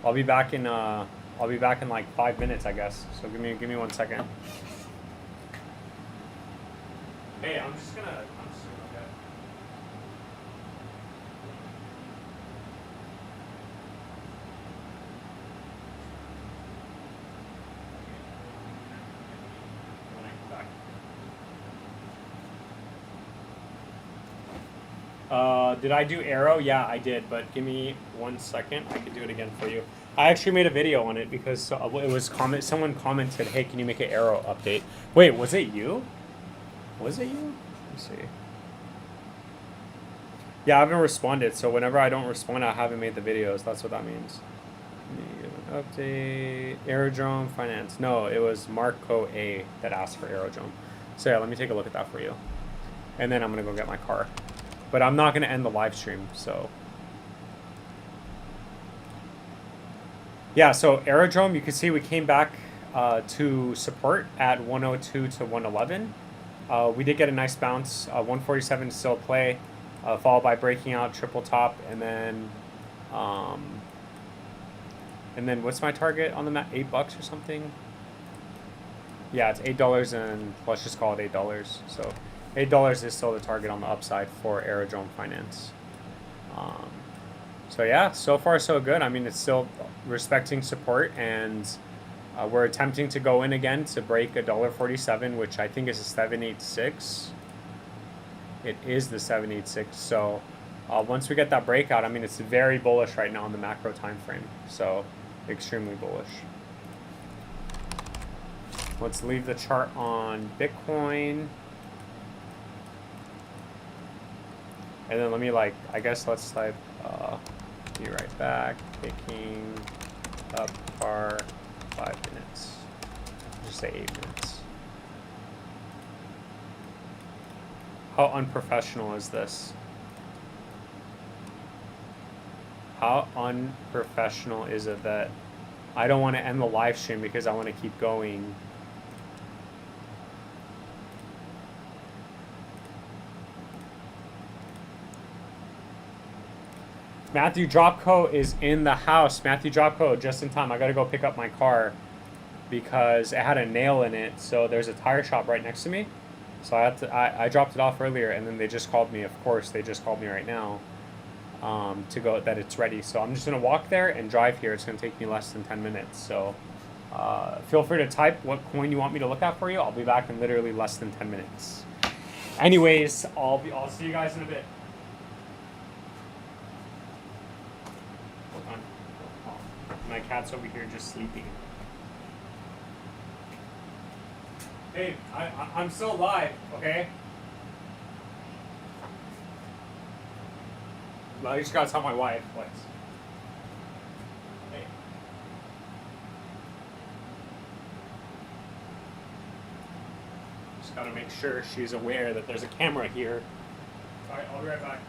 I'll be back in like 5 minutes, I guess. So give me 1 second. Hey, I'm just gonna okay. When I get back. Did I do Arrow? Yeah, I did, but give me 1 second. I can do it again for you. I actually made a video on it because it was someone commented, hey, can you make an Arrow update? Wait, was it you? Was it you? Let's see. Yeah, I haven't responded, so whenever I don't respond, I haven't made the videos. That's what that means. Update. Aerodrome Finance. No, it was Marco A that asked for Aerodrome. So yeah, let me take a look at that for you. And then I'm going to go get my car. But I'm not going to end the live stream, so... Yeah, so Aerodrome, you can see we came back to support at 102 to 111. We did get a nice bounce. 147 to still play, followed by breaking out triple top, and then what's my target on the map? $8 or something? Yeah, it's $8, and let's just call it $8. So $8 is still the target on the upside for Aerodrome Finance. So yeah, so far so good. I mean, it's still respecting support, and we're attempting to go in again to break $1.47, which I think is a 786. It is the 786. So once we get that breakout, I mean, it's very bullish right now on the macro time frame. So extremely bullish. Let's leave the chart on Bitcoin. And then let me I guess let's type, be right back, picking up car 5 minutes. Just say 8 minutes. How unprofessional is this? How unprofessional is it that I don't want to end the live stream because I want to keep going? Matthew Dropco is in the house. Matthew Dropco, just in time. I gotta go pick up my car because it had a nail in it. So there's a tire shop right next to me. So I dropped it off earlier, and then they just called me. Of course, they just called me right now to go that it's ready. So I'm just gonna walk there and drive here. It's gonna take me less than 10 minutes. So feel free to type what coin you want me to look at for you. I'll be back in literally less than 10 minutes. Anyways, I'll see you guys in a bit. My cat's over here just sleeping. Hey, I'm still alive, okay? Well, I just gotta tell my wife, what? Hey. Just gotta make sure she's aware that there's a camera here. Alright, I'll be right back.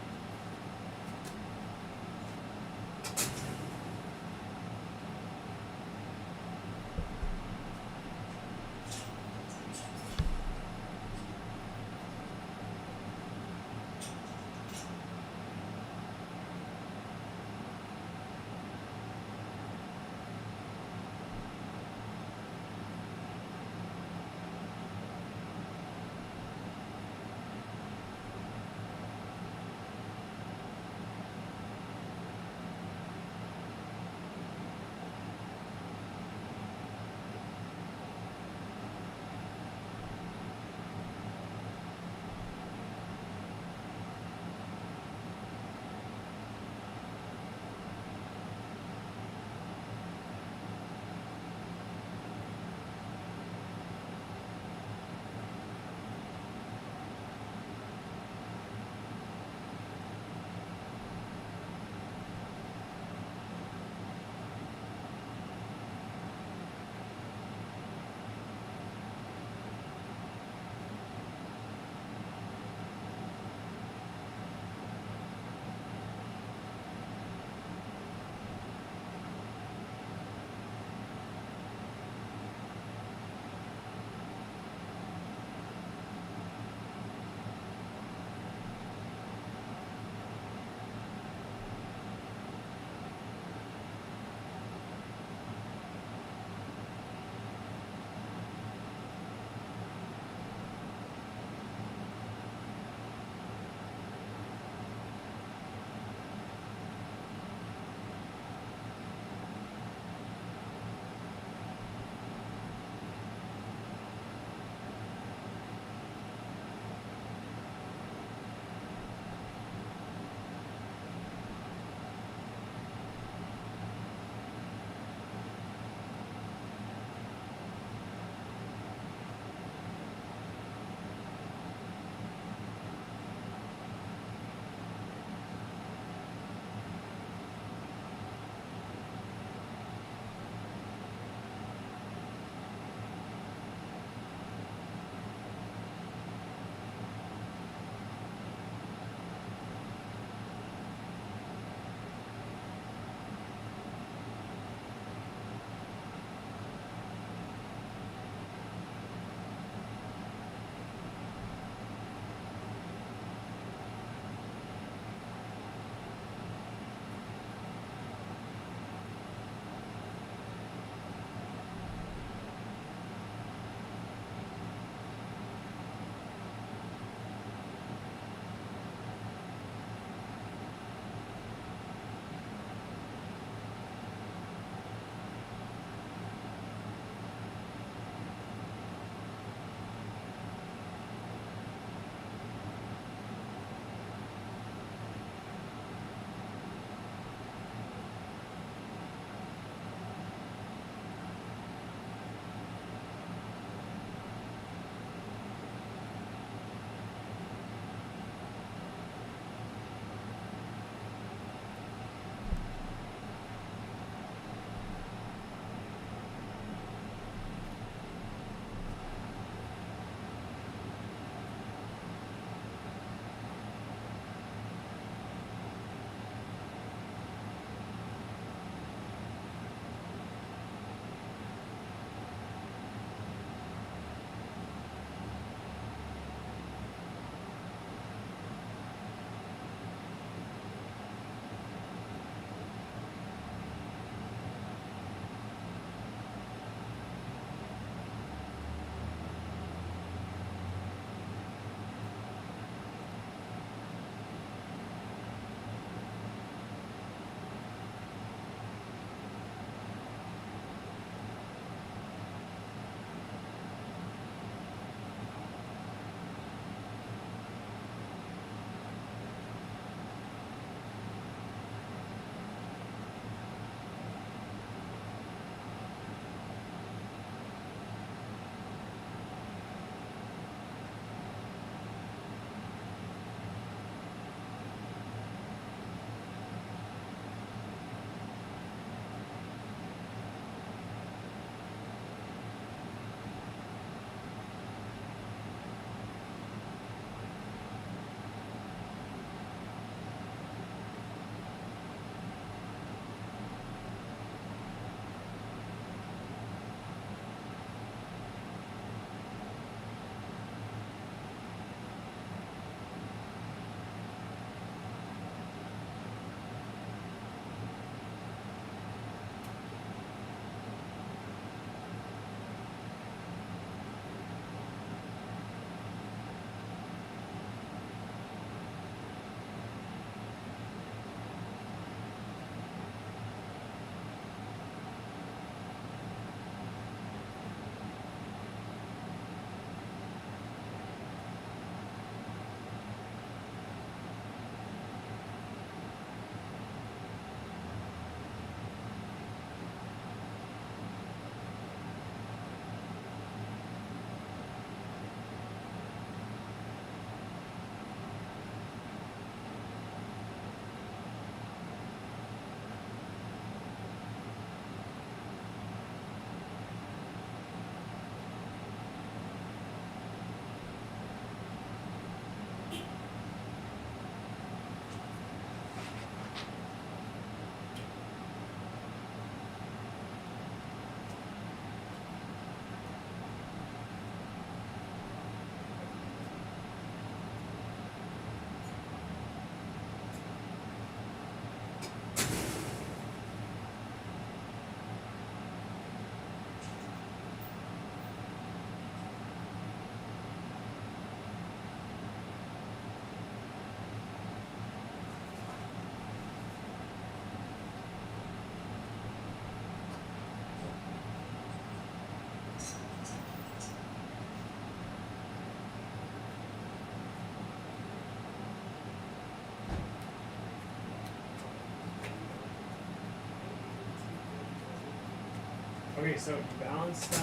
Okay, so you balance them,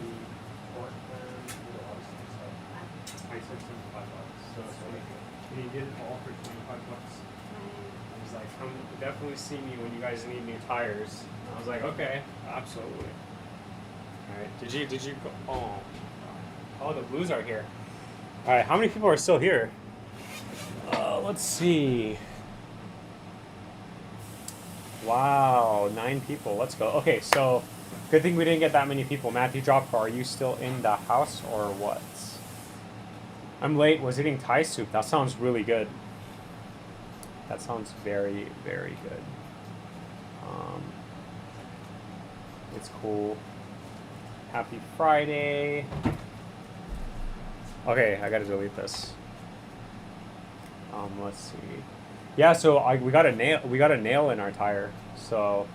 you torque them, you do a lot of stuff. I took them for $5, so it's really good. And you did it all for $25. I was like, come definitely see me when you guys need new tires. And I was like, okay, absolutely. All right, did you go? Oh, the Blues are here. All right, how many people are still here? Let's see. Wow, 9 people. Let's go. Okay, so good thing we didn't get that many people. Matthew Dropcar, are you still in the house or what? I'm late. Was eating Thai soup. That sounds really good. That sounds very, very good. It's cool. Happy Friday. Okay, I gotta delete this. Let's see. Yeah, so we got a nail in our tire. So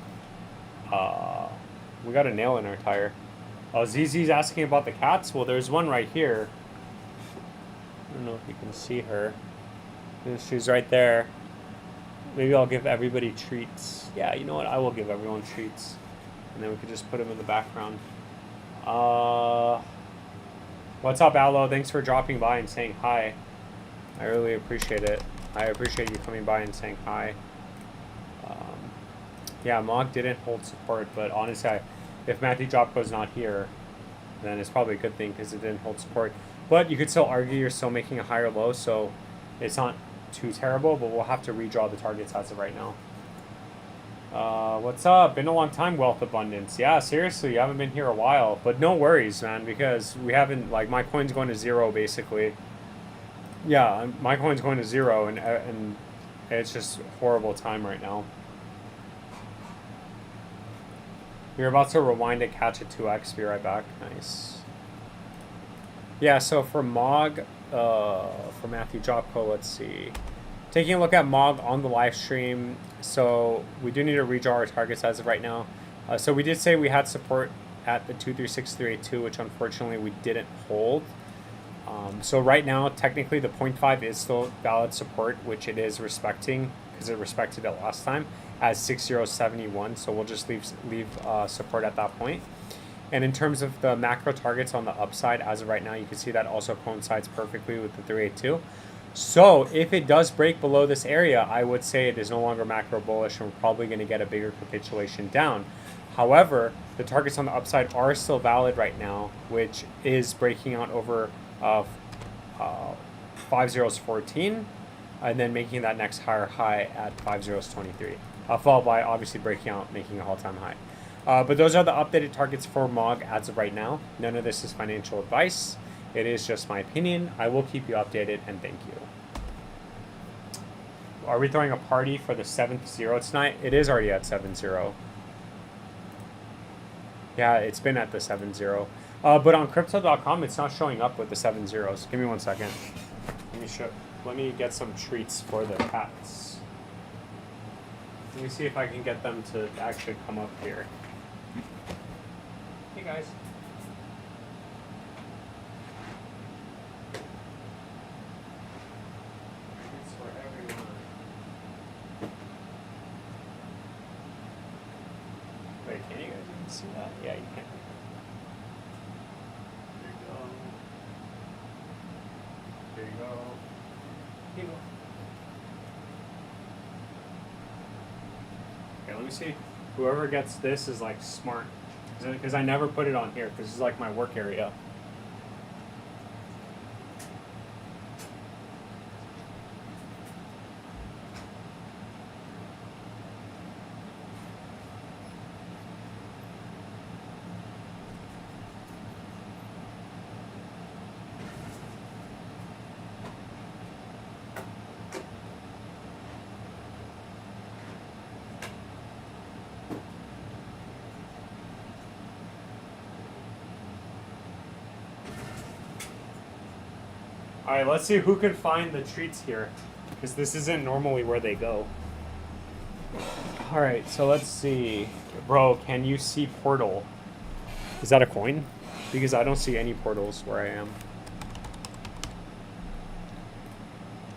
we got a nail in our tire. Oh, ZZ's asking about the cats. Well, there's one right here. I don't know if you can see her. She's right there. Maybe I'll give everybody treats. Yeah, you know what? I will give everyone treats. And then we could just put them in the background. What's up, Allo? Thanks for dropping by and saying hi. I really appreciate it. I appreciate you coming by and saying hi. Yeah, Mog didn't hold support, but honestly, if Matthew Dropco's not here, then it's probably a good thing because it didn't hold support. But you could still argue you're still making a higher low, so it's not too terrible, but we'll have to redraw the targets as of right now. What's up? Been a long time, Wealth Abundance. Yeah, seriously, you haven't been here a while, but no worries, man, because we haven't, like, my coin's going to 0, basically. Yeah, my coin's going to 0, and it's just a horrible time right now. You're about to rewind to catch a 2x. Be right back. Nice. Yeah, so for Mog, for Matthew Jopko, let's see. Taking a look at Mog on the live stream. So we do need to redraw our targets as of right now. So we did say we had support at the 236382, which unfortunately we didn't hold. So right now, technically the 0.5 is still valid support, which it is respecting because it respected it last time as 6071. So we'll just leave support at that point. And in terms of the macro targets on the upside, as of right now, you can see that also coincides perfectly with the 382. So if it does break below this area, I would say it is no longer macro bullish and we're probably going to get a bigger capitulation down. However, the targets on the upside are still valid right now, which is breaking out over 5014 and then making that next higher high at 5023, followed by obviously breaking out, making a all-time high. But those are the updated targets for MOG as of right now. None of this is financial advice. It is just my opinion. I will keep you updated, and thank you. Are we throwing a party for the 7th 0 tonight? It is already at 7-0. Yeah, it's been at the 7-0. But on crypto.com, it's not showing up with the 7 zeros. Give me 1 second. Let me get some treats for the cats. Let me see if I can get them to actually come up here. Hey guys. Treats for everyone. Wait, can you guys even see that? Yeah, you can. There you go. Here you go. Okay, let me see. Whoever gets this is like smart. Because I never put it on here, because this is like my work area. Alright, let's see who can find the treats here. Because this isn't normally where they go. Alright, so let's see. Bro, can you see portal? Is that a coin? Because I don't see any portals where I am.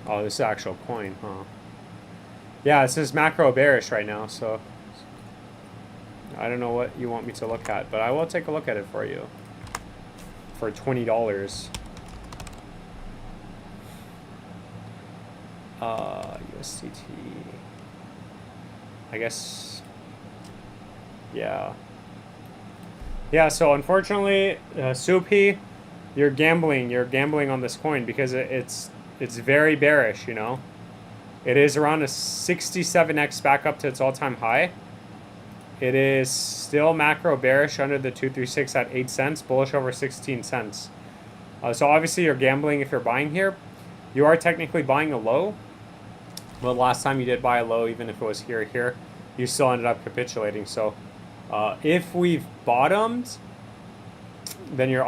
Oh, this is actual coin, huh? Yeah, it says macro bearish right now, so... I don't know what you want me to look at, but I will take a look at it for you. For $20. USDT. I guess. Yeah. Yeah, so unfortunately, Supi, you're gambling. You're gambling on this coin because it's very bearish, you know? It is around a 67x back up to its all-time high. It is still macro bearish under the 236 at 8 cents, bullish over 16 cents. So obviously you're gambling if you're buying here. You are technically buying a low. But last time you did buy a low, even if it was here, you still ended up capitulating. So if we've bottomed, then you're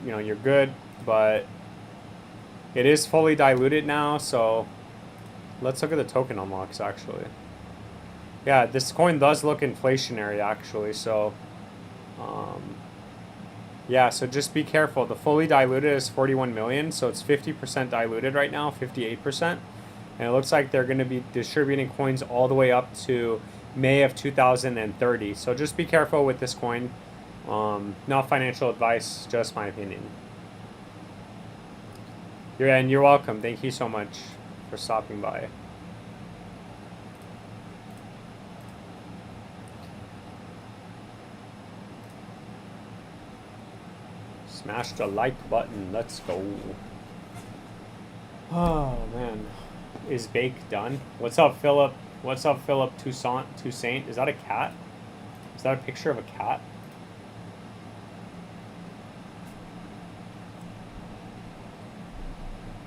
you're good. But it is fully diluted now, so let's look at the token unlocks actually. Yeah, this coin does look inflationary actually, so yeah, so just be careful. The fully diluted is 41 million, so it's 50% diluted right now, 58%. And it looks like they're going to be distributing coins all the way up to May of 2030. So just be careful with this coin. Not financial advice, just my opinion. You're welcome. Thank you so much for stopping by. Smash the like button. Let's go. Oh, man. Is Bake done? What's up, Philip? What's up, Philip Toussaint? Is that a cat? Is that a picture of a cat?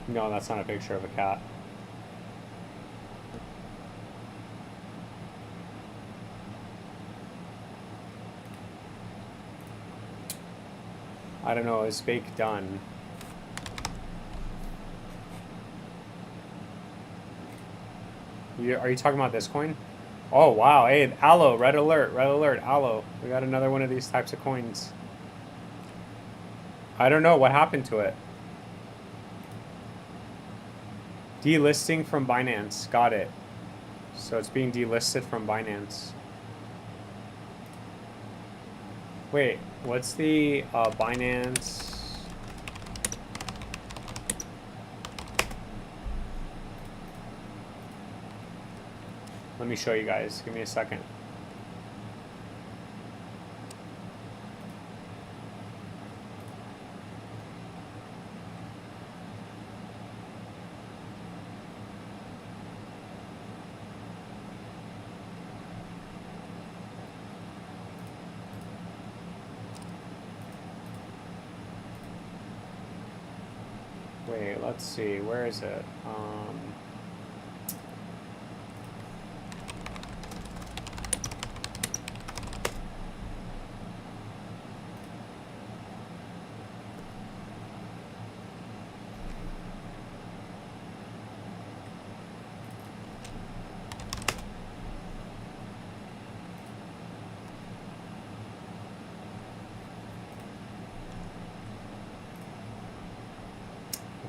No, that's not a picture of a cat. I don't know. Is Bake done? Are you talking about this coin? Oh, wow. Hey, Allo, red alert, Allo. We got another one of these types of coins. I don't know. What happened to it? Delisting from Binance. Got it. So it's being delisted from Binance. Wait, what's the Binance? Let me show you guys. Give me a second. Wait, let's see. Where is it?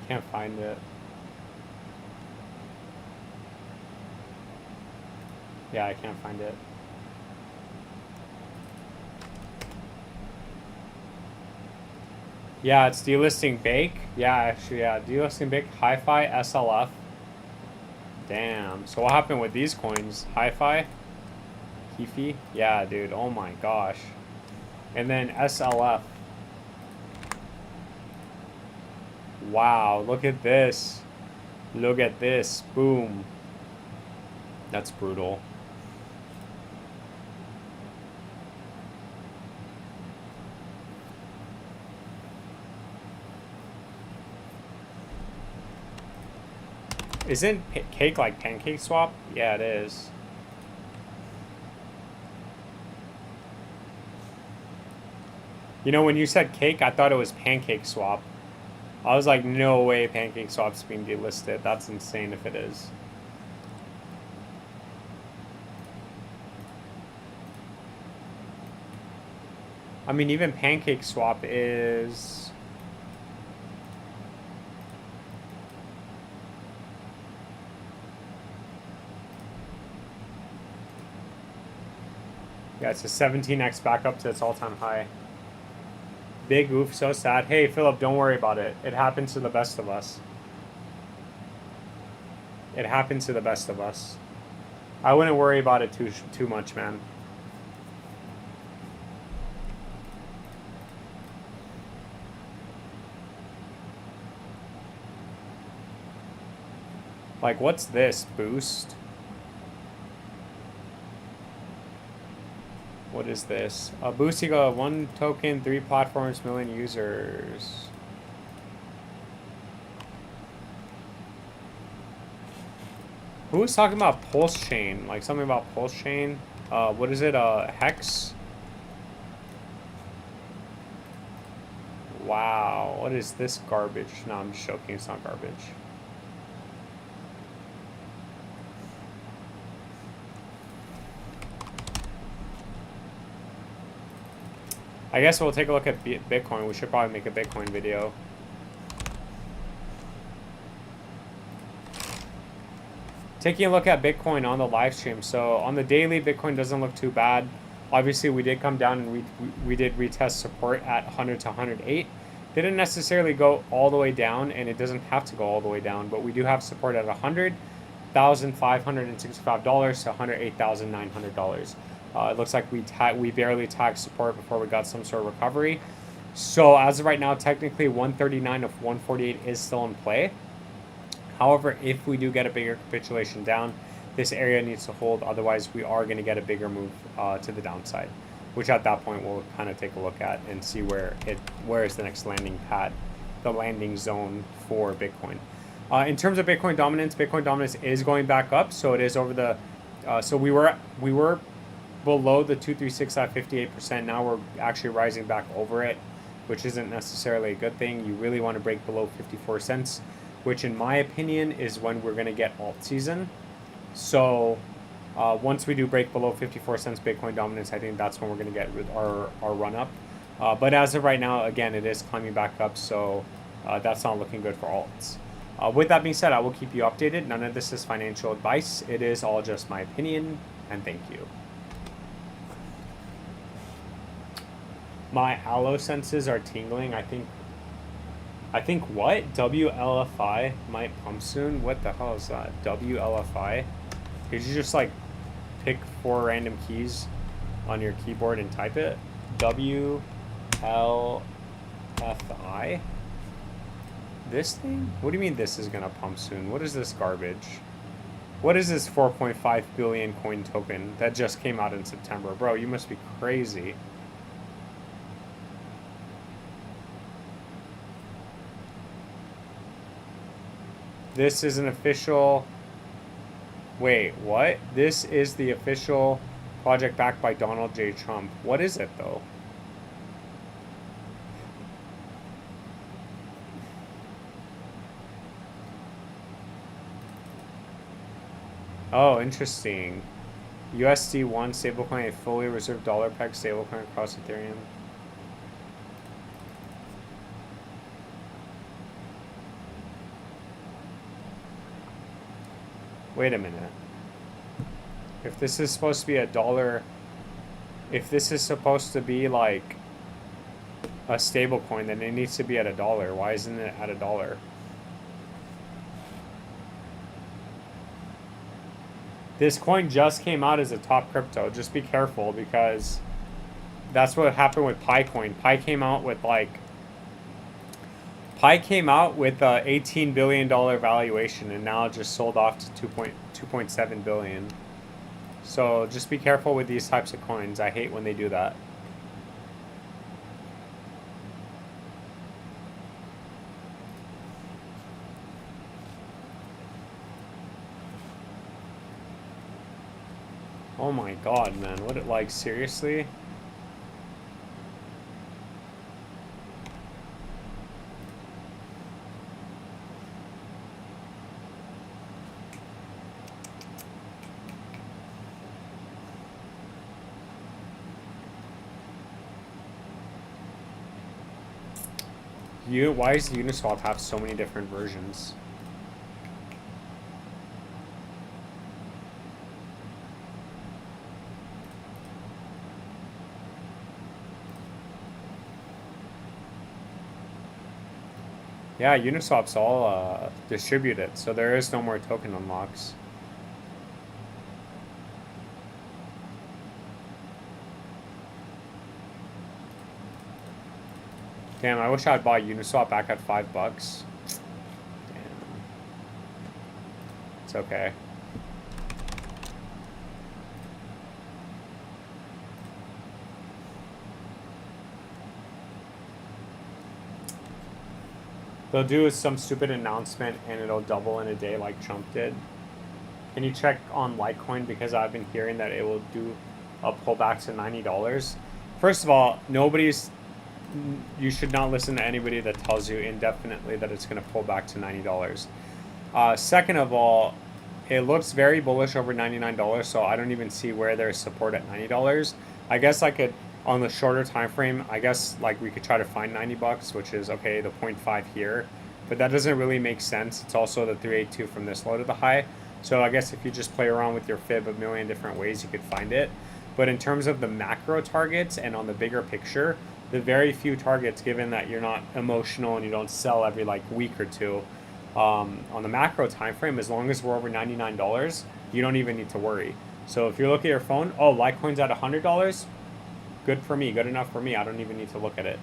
Can't find it. Yeah, I can't find it. Yeah, it's delisting Bake. Yeah, actually, yeah. Delisting Bake, Hi-Fi, SLF. Damn. So what happened with these coins? Hi-Fi? Keefe? Yeah, dude. Oh my gosh. And then SLF. Wow, look at this. Look at this. Boom. That's brutal. Isn't Cake like Pancake Swap? Yeah, it is. You know, when you said Cake, I thought it was Pancake Swap. I was like, no way Pancake Swap's being delisted. That's insane if it is. I mean, even Pancake Swap is... Yeah, it's a 17x back up to its all-time high. Big oof, so sad. Hey, Philip, don't worry about it. It happens to the best of us. It happens to the best of us. I wouldn't worry about it too much, man. Like, what's this? Boost? What is this? A boost equal 1 token, 3 platforms, million users. Who was talking about Pulse Chain? Like something about Pulse Chain? What is it? Hex? Wow. What is this garbage? No, I'm just joking. It's not garbage. I guess we'll take a look at Bitcoin. We should probably make a Bitcoin video. Taking a look at Bitcoin on the live stream. So on the daily, Bitcoin doesn't look too bad. Obviously, we did come down and we did retest support at 100 to 108. Didn't necessarily go all the way down, and it doesn't have to go all the way down, but we do have support at $100,565 to $108,900. It looks like we barely tagged support before we got some sort of recovery. So as of right now, technically 139 of 148 is still in play. However, if we do get a bigger capitulation down, this area needs to hold. Otherwise, we are going to get a bigger move to the downside, which at that point we'll kind of take a look at and see where is the next landing pad, the landing zone for Bitcoin. In terms of Bitcoin dominance is going back up. So it is over the, so we were below the 236 at 58%. Now we're actually rising back over it, which isn't necessarily a good thing. You really want to break below 54 cents. Which in my opinion is when we're going to get alt season. So once we do break below 54 cents Bitcoin dominance, I think that's when we're going to get our run up. But as of right now, again, it is climbing back up. So that's not looking good for alts. With that being said, I will keep you updated. None of this is financial advice. It is all just my opinion. And thank you. My allo senses are tingling. I think what? WLFI might pump soon? What the hell is that? WLFI? Could you just like pick 4 random keys on your keyboard and type it? WLFI? This thing? What do you mean this is gonna pump soon? What is this garbage? What is this 4.5 billion coin token that just came out in September? Bro, you must be crazy. This is an official... Wait, what? This is the official project backed by Donald J. Trump. What is it, though? Oh, interesting. USD1 stablecoin, a fully reserved dollar peg stablecoin across Ethereum. Wait a minute. If this is supposed to be a dollar, if this is supposed to be like a stable coin, then it needs to be at $1. Why isn't it at $1? This coin just came out as a top crypto. Just be careful because that's what happened with Picoin. Pi came out with a $18 billion valuation, and now it just sold off to 2.7 billion. So just be careful with these types of coins. I hate when they do that. Oh my god, man. What it like, seriously? Why does Uniswap have so many different versions? Yeah, Uniswap's all distributed, so there is no more token unlocks. Damn, I wish I had bought Uniswap back at $5. Damn. It's okay. They'll do some stupid announcement and it'll double in a day like Trump did. Can you check on Litecoin, because I've been hearing that it will do a pullback to $90. First of all, you should not listen to anybody that tells you indefinitely that it's going to pull back to $90. Second of all, it looks very bullish over $99, so I don't even see where there's support at $90. I guess I could, on the shorter time frame, I guess like we could try to find $90, which is okay, the 0.5 here, but that doesn't really make sense. It's also the 382 from this low to the high. So I guess if you just play around with your fib a million different ways, you could find it. But in terms of the macro targets and on the bigger picture, the very few targets, given that you're not emotional and you don't sell every like week or two, on the macro time frame, as long as we're over $99, you don't even need to worry. So if you look at your phone, oh, Litecoin's at $100, good for me, good enough for me. I don't even need to look at it,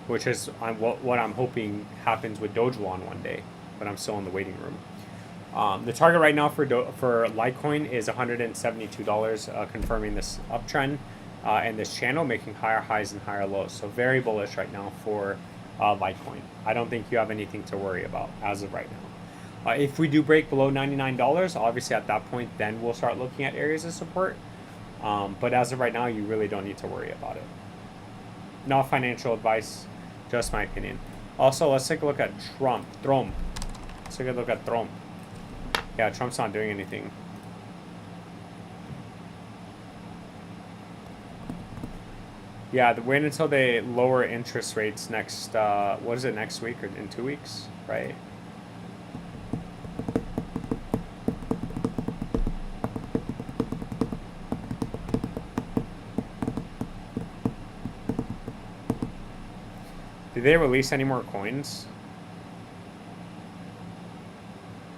which is what I'm hoping happens with Dogecoin one day, but I'm still in the waiting room. The target right now for Litecoin is $172, confirming this uptrend and this channel making higher highs and higher lows. So very bullish right now for Litecoin. I don't think you have anything to worry about as of right now. If we do break below $99, obviously at that point, then we'll start looking at areas of support. But as of right now, you really don't need to worry about it. Not financial advice, just my opinion. Also, let's take a look at Trump. Let's take a look at Trump. Yeah, Trump's not doing anything. Yeah, wait until they lower interest rates next, what is it, next week or in 2 weeks, right? Did they release any more coins?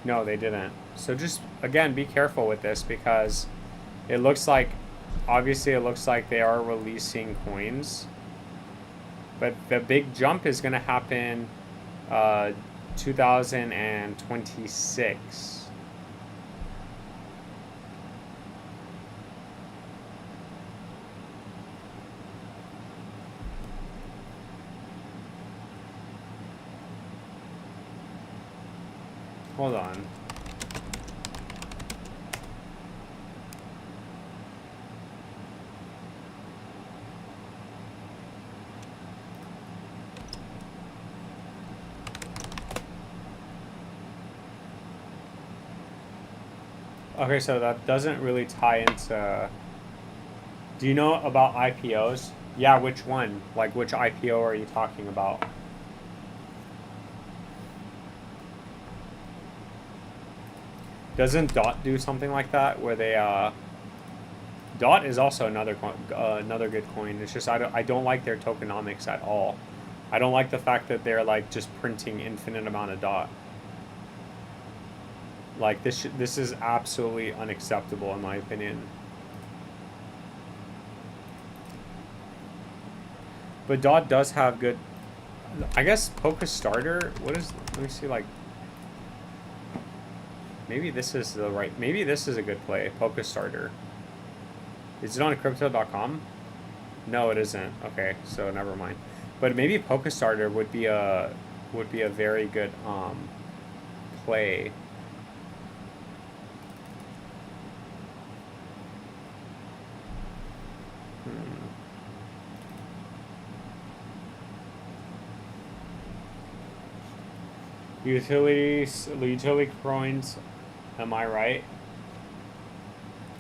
No, they didn't. So just, again, be careful with this, because it looks like, obviously it looks like they are releasing coins. But the big jump is going to happen 2026. Hold on. Okay, so that doesn't really tie into... Do you know about IPOs? Yeah, which one? Like, which IPO are you talking about? Doesn't DOT do something like that, where they... DOT is also another good coin. It's just I don't like their tokenomics at all. I don't like the fact that they're like just printing infinite amount of DOT. Like this is absolutely unacceptable in my opinion. But DOT does have good. I guess Polka Starter. What is? Let me see. Like maybe this is the right. Maybe this is a good play. Polka Starter. Is it on crypto.com? No, it isn't. Okay, so never mind. But maybe Polka Starter would be a very good play. Utility coins, am I right?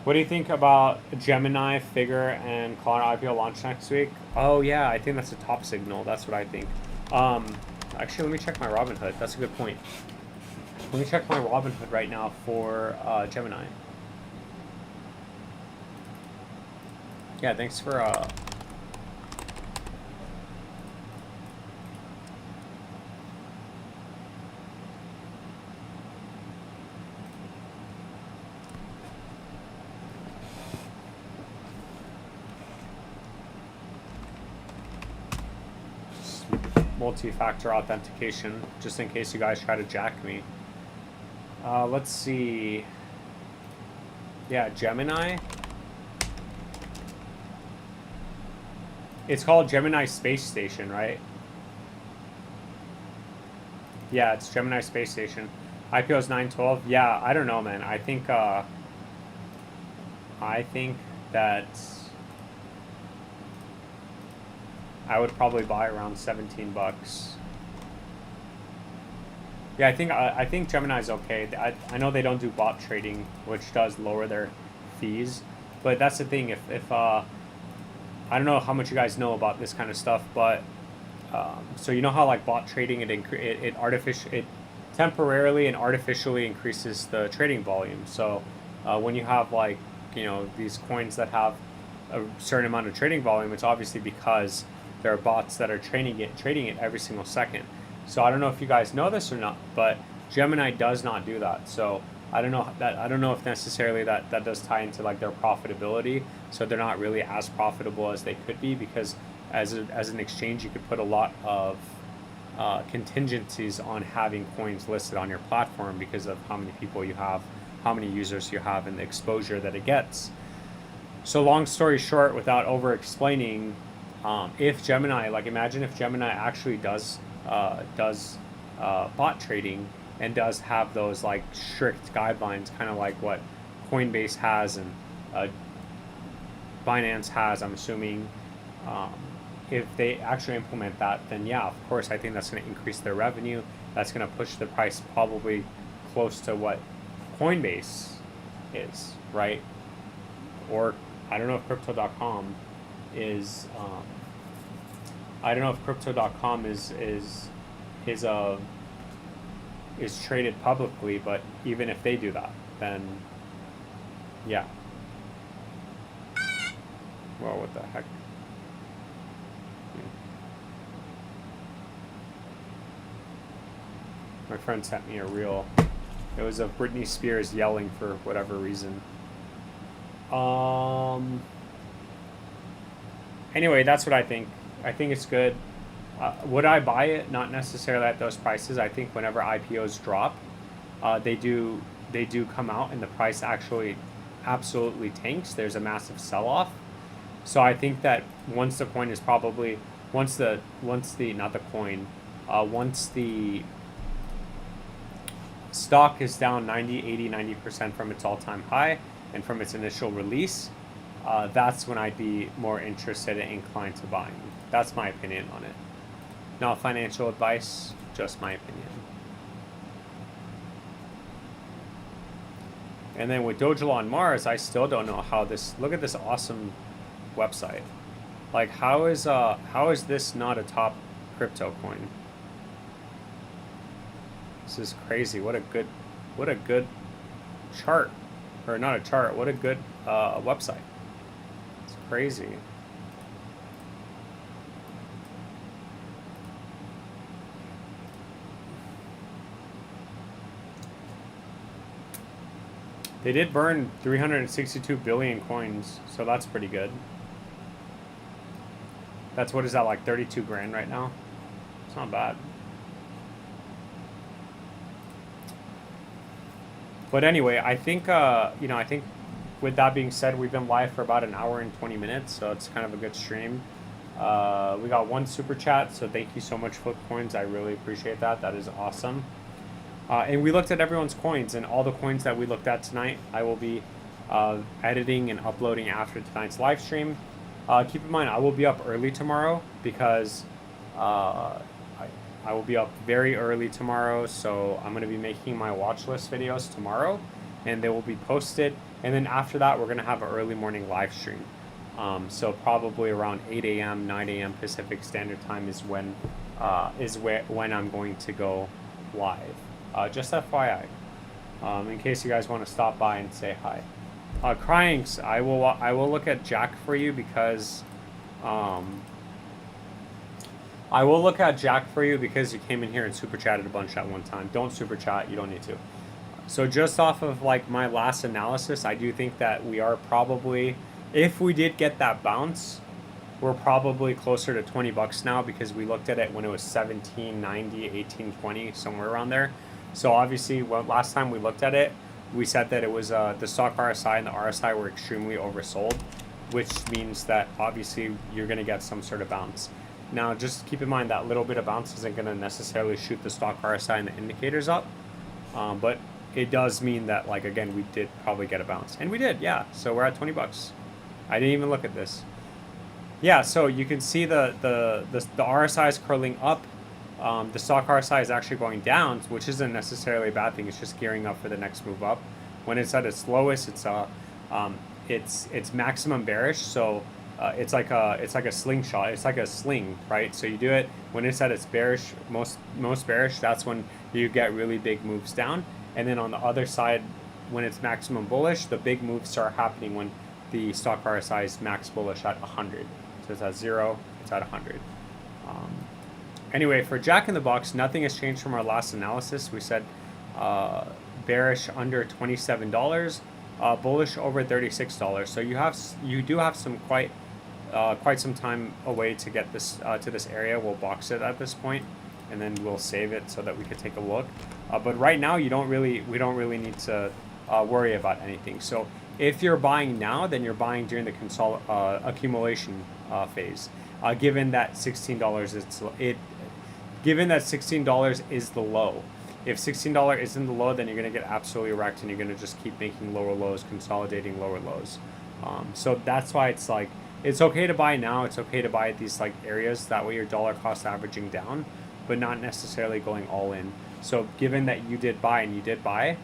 What do you think about Gemini, Figure, and Cloud IPO launch next week? Oh yeah, I think that's a top signal. That's what I think. Actually, let me check my Robinhood. That's a good point. Let me check my Robinhood right now for Gemini. Yeah, thanks for multi-factor authentication, just in case you guys try to jack me. Let's see. Yeah, Gemini. It's called Gemini Space Station, right? Yeah, it's Gemini Space Station. IPO is 912. Yeah, I don't know, man. I think that I would probably buy around 17 bucks. Yeah, I think Gemini's okay. I know they don't do bot trading, which does lower their fees, but that's the thing. If I don't know how much you guys know about this kind of stuff, but so you know how like bot trading it temporarily and artificially increases the trading volume. So when you have like these coins that have a certain amount of trading volume, it's obviously because there are bots that are trading it every single second. So I don't know if you guys know this or not, but Gemini does not do that. So I don't know if necessarily that does tie into like their profitability. So they're not really as profitable as they could be, because as an exchange you could put a lot of contingencies on having coins listed on your platform because of how many people you have, how many users you have, and the exposure that it gets. So long story short, without over explaining, if Gemini, like imagine if Gemini actually does bot trading and does have those like strict guidelines, kind of like what Coinbase has and Binance has, I'm assuming. If they actually implement that, then yeah, of course, I think that's going to increase their revenue. That's going to push the price probably close to what Coinbase is, right? Or I don't know if Crypto.com is. I don't know if Crypto.com is traded publicly, but even if they do that, then yeah. Well, what the heck? My friend sent me a reel. It was of Britney Spears yelling for whatever reason. Anyway, that's what I think. I think it's good. Would I buy it? Not necessarily at those prices. I think whenever IPOs drop, they do come out and the price actually absolutely tanks. There's a massive sell-off. So I think that once the coin is probably once the stock is down 90% from its all-time high and from its initial release, that's when I'd be more interested and inclined to buying. That's my opinion on it. Not financial advice, just my opinion. And then with Dojo on Mars, I still don't know how this. Look at this awesome website. Like, how is this not a top crypto coin? This is crazy. What a good chart, or not a chart. What a good website. It's crazy. They did burn 362 billion coins, so that's pretty good. That's, what is that, like 32 grand right now? It's not bad. But anyway, I think, I think with that being said, we've been live for about an hour and 20 minutes, so it's kind of a good stream. We got one super chat, so thank you so much, Flipcoins. I really appreciate that. That is awesome. And we looked at everyone's coins, and all the coins that we looked at tonight, I will be editing and uploading after tonight's live stream. Keep in mind, I will be up early tomorrow because I will be up very early tomorrow, so I'm going to be making my watch list videos tomorrow, and they will be posted. And then after that, we're going to have an early morning live stream. So probably around 8 a.m., 9 a.m. Pacific Standard Time is when I'm going to go live. Just FYI, in case you guys want to stop by and say hi. Cryings, I will look at Jack for you because you came in here and super chatted a bunch at one time. Don't super chat, you don't need to. So just off of like my last analysis, I do think that we are probably, if we did get that bounce, we're probably closer to 20 bucks now because we looked at it when it was 17.90, 18.20, somewhere around there. So obviously, last time we looked at it, we said that it was the stock RSI and the RSI were extremely oversold, which means that obviously you're going to get some sort of bounce. Now, just keep in mind that little bit of bounce isn't going to necessarily shoot the stock RSI and the indicators up, but it does mean that, like, again, we did probably get a bounce, and we did, yeah. So we're at 20 bucks. I didn't even look at this. Yeah, so you can see the RSI is curling up. The stock RSI is actually going down, which isn't necessarily a bad thing. It's just gearing up for the next move up. When it's at its lowest, it's maximum bearish. So it's like a slingshot. It's like a sling, right? So you do it when it's at its bearish, most bearish. That's when you get really big moves down. And then on the other side, when it's maximum bullish, the big moves start happening when the stock RSI is max bullish at 100. So it's at 0, it's at 100. Anyway, for Jack in the Box, nothing has changed from our last analysis. We said bearish under $27, bullish over $36. So you do have some quite some time away to get this to this area. We'll box it at this point, and then we'll save it so that we could take a look. But right now, we don't really need to worry about anything. So if you're buying now, then you're buying during the accumulation phase. Given that $16 given that $16 is the low. If $16 isn't the low, then you're going to get absolutely wrecked, and you're going to just keep making lower lows, consolidating lower lows. So that's why it's like, it's okay to buy now. It's okay to buy at these like areas. That way you're dollar cost averaging down, but not necessarily going all in. So given that you did buy, and you did buy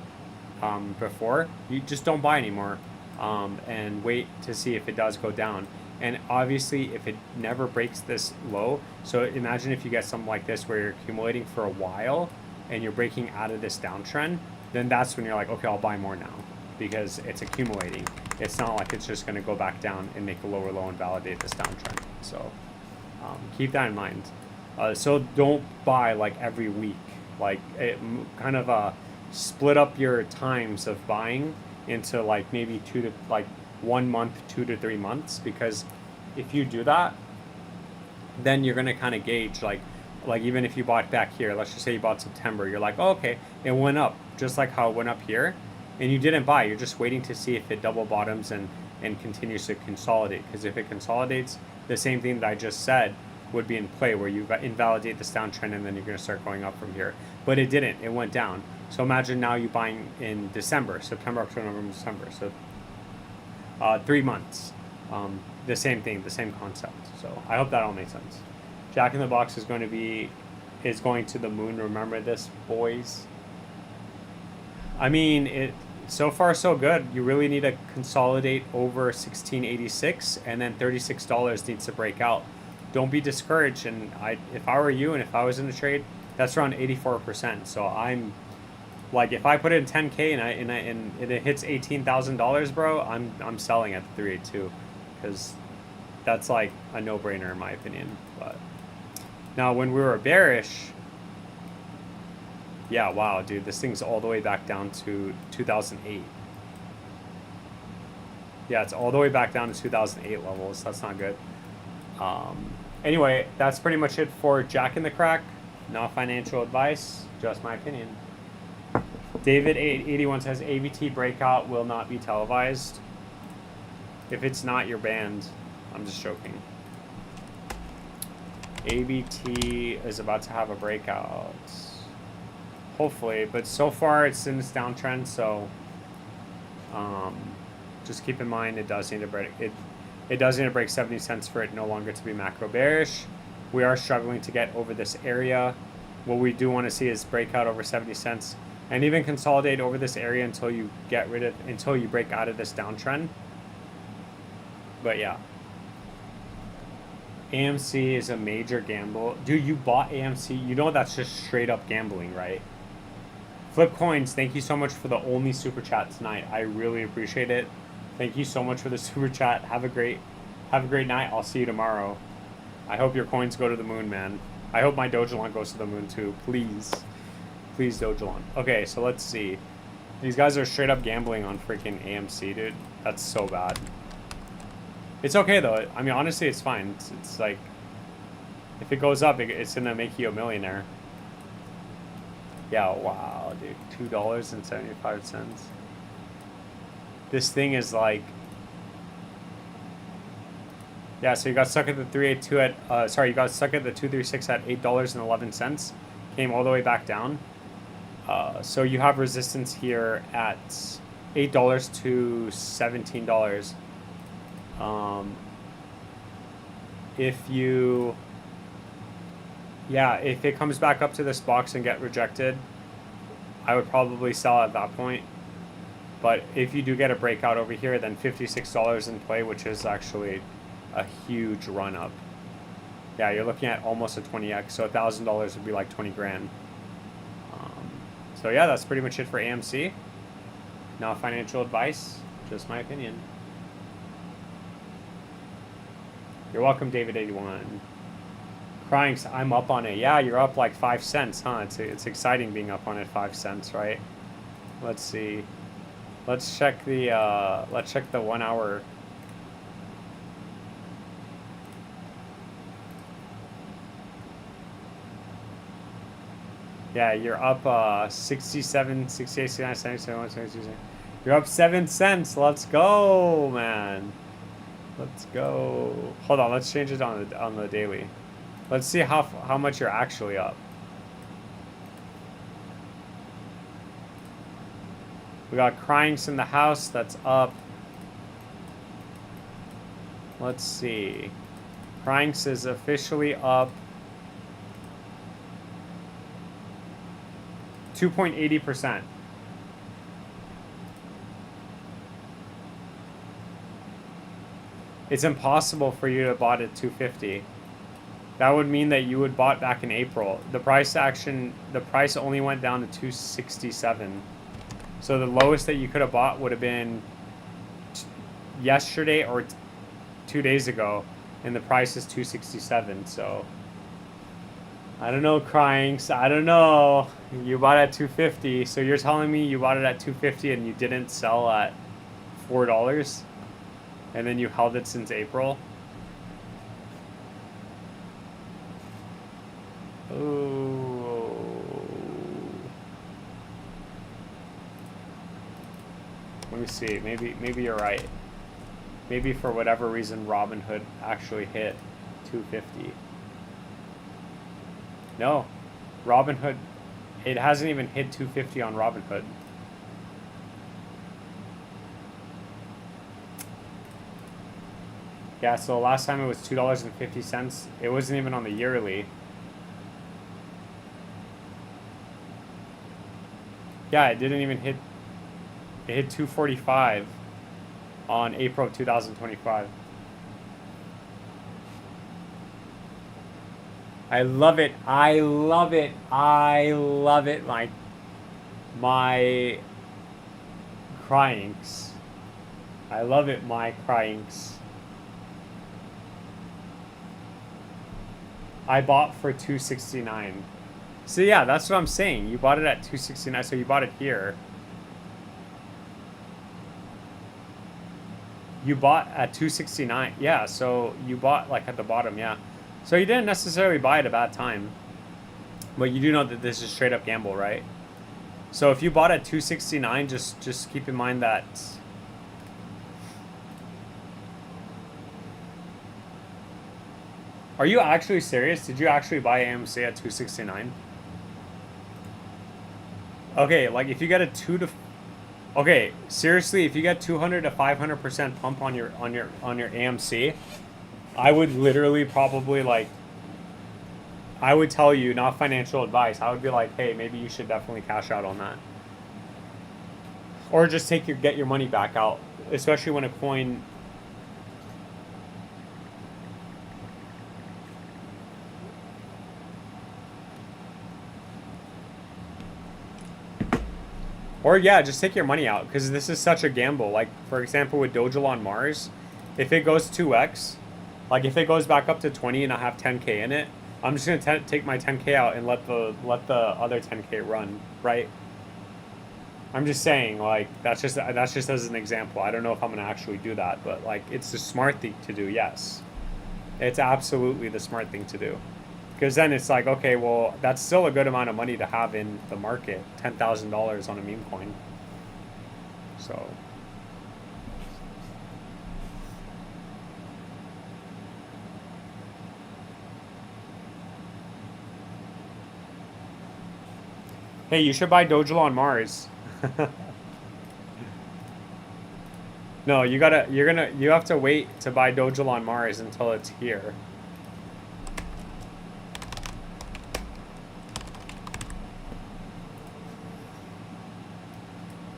before, you just don't buy anymore, and wait to see if it does go down. And obviously, if it never breaks this low, so imagine if you get something like this where you're accumulating for a while and you're breaking out of this downtrend, then that's when you're like, okay, I'll buy more now because it's accumulating. It's not like it's just going to go back down and make a lower low and validate this downtrend. So keep that in mind. So don't buy like every week. Like kind of split up your times of buying into like maybe 1 month, 2 to 3 months, because if you do that, then you're going to kind of gauge like even if you bought back here, let's just say you bought September, you're like, oh, okay, it went up just like how it went up here, and you didn't buy. You're just waiting to see if it double bottoms and continues to consolidate, because if it consolidates, the same thing that I just said would be in play, where you invalidate this downtrend and then you're going to start going up from here. But it didn't. It went down. So imagine now you buying in December, September, October, November, December. So 3 months. The same thing, the same concept. So I hope that all made sense. Jack in the Box is going to the moon. Remember this, boys. I mean, so far so good. You really need to consolidate over 1686, and then $36 needs to break out. Don't be discouraged. And if I were you and if I was in the trade, that's around 84%. So I'm like, if I put in 10K and it hits $18,000, bro, I'm selling at the 382, because that's like a no-brainer in my opinion. But now when we were bearish, yeah, wow, dude, this thing's all the way back down to 2008. Yeah, it's all the way back down to 2008 levels. That's not good. Anyway, that's pretty much it for Jack in the Crack. Not financial advice, just my opinion. David81 says AVT breakout will not be televised. If it's not, you're banned. I'm just joking. AVT is about to have a breakout. Hopefully, but so far it's in this downtrend, so just keep in mind it does need to break it does need to break 70 cents for it no longer to be macro bearish. We are struggling to get over this area. What we do want to see is breakout over 70 cents and even consolidate over this area until you break out of this downtrend. But yeah, AMC is a major gamble. Dude, you bought AMC. You know that's just straight up gambling, right? Flip Coins, thank you so much for the only super chat tonight. I really appreciate it. Thank you so much for the super chat. Have a great night. I'll see you tomorrow. I hope your coins go to the moon, man. I hope my Dogelon goes to the moon too. Please. Please, Dogelon. Okay, so let's see. These guys are straight up gambling on freaking AMC, dude. That's so bad. It's okay though. I mean, honestly, it's fine. It's like, if it goes up, it's gonna make you a millionaire. Yeah, wow, dude. $2.75. This thing is like, yeah, so you got stuck at the 382 at, sorry, you got stuck at the 236 at $8.11. Came all the way back down. So you have resistance here at $8 to $17. If you, yeah, if it comes back up to this box and get rejected, I would probably sell at that point. But if you do get a breakout over here, then $56 in play, which is actually a huge run up. Yeah, you're looking at almost a 20x, so $1,000 would be like 20 grand. So yeah, that's pretty much it for AMC. Not financial advice, just my opinion. You're welcome, David81. Crying, I'm up on it. Yeah, you're up like 5 cents, huh? It's exciting being up on it 5 cents, right? Let's see. Let's check the 1 hour. Yeah, you're up 67, 68, 69, 77, 72. You're up 7 cents. Let's go, man. Let's go. Hold on, let's change it on the daily. Let's see how much you're actually up. We got Cryings in the house, that's up. Let's see. Cryings is officially up 2.80%. It's impossible for you to bought at 250. That would mean that you would bought back in April. The price only went down to 267. So the lowest that you could have bought would have been yesterday or 2 days ago, and the price is 267. So I don't know, Cryings. I don't know. You bought at 250, so you're telling me you bought it at 250 and you didn't sell at $4, and then you held it since April. Ooh. Let me see. Maybe you're right. Maybe for whatever reason, Robinhood actually hit 250. No, Robinhood, it hasn't even hit 250 on Robinhood. Yeah, so last time it was $2.50. It wasn't even on the yearly. Yeah, it didn't even hit. It hit 245 on April of 2025. I love it. I love it. I love it. My Cryings. I love it, my Cryings. I bought for 269. So yeah, that's what I'm saying. You bought it at 269, so you bought it here. You bought at 269. Yeah, so you bought like at the bottom, yeah. So you didn't necessarily buy at a bad time. But you do know that this is straight up gamble, right? So if you bought at 269, just keep in mind that Are you actually serious? Did you actually buy AMC at 269? Okay, like if you get a okay, seriously, if you get 200 to 500% pump on your AMC, I would literally probably like, I would tell you, not financial advice, I would be like, hey, maybe you should definitely cash out on that. Or just get your money back out, especially when a coin. Or yeah, just take your money out, because this is such a gamble. Like, for example, with Doja on Mars, if it goes 2x, like if it goes back up to 20 and I have 10k in it, I'm just gonna take my 10k out and let the other 10k run, right? I'm just saying, like, that's just as an example. I don't know if I'm gonna actually do that, but like, it's the smart thing to do. Yes, it's absolutely the smart thing to do, because then it's like, okay, well, that's still a good amount of money to have in the market. $10,000 on a meme coin. So, hey, you should buy Dojel on Mars. No, you have to wait to buy Dojel on Mars until it's here.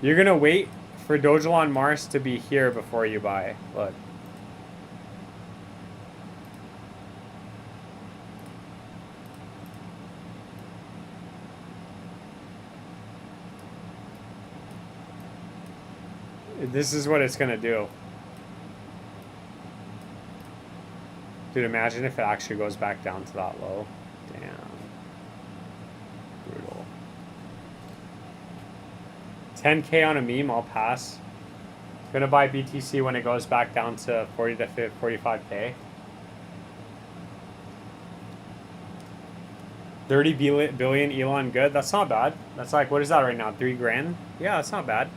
You're gonna wait for Dojel on Mars to be here before you buy. Look. This is what it's gonna do. Dude, imagine if it actually goes back down to that low. Damn. Brutal. 10K on a meme, I'll pass. Gonna buy BTC when it goes back down to 40 to 45K. 30 billion Elon good. That's not bad. That's like, what is that right now? 3 grand? Yeah, that's not bad.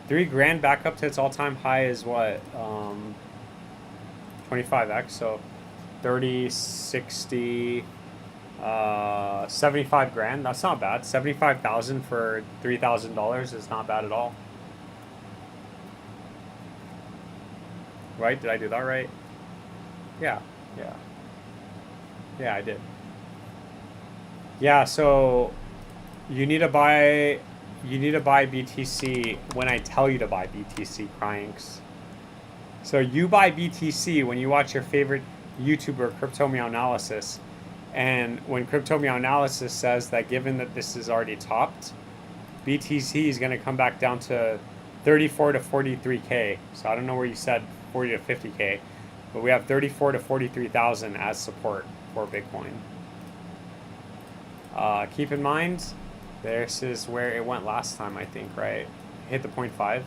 3 grand back up to its all-time high is what? 25x. So 30, 60, 75 grand. That's not bad. 75,000 for $3,000 is not bad at all. Right? Did I do that right? Yeah. Yeah. Yeah, I did. Yeah, so you need to buy BTC when I tell you to buy BTC, Cranks. So you buy BTC when you watch your favorite YouTuber, Crypto Meow Analysis. And when Crypto Meow Analysis says that given that this is already topped, BTC is going to come back down to 34 to 43K. So I don't know where you said 40 to 50K, but we have 34 to 43,000 as support for Bitcoin. Keep in mind, this is where it went last time, I think, right? Hit the 0.5.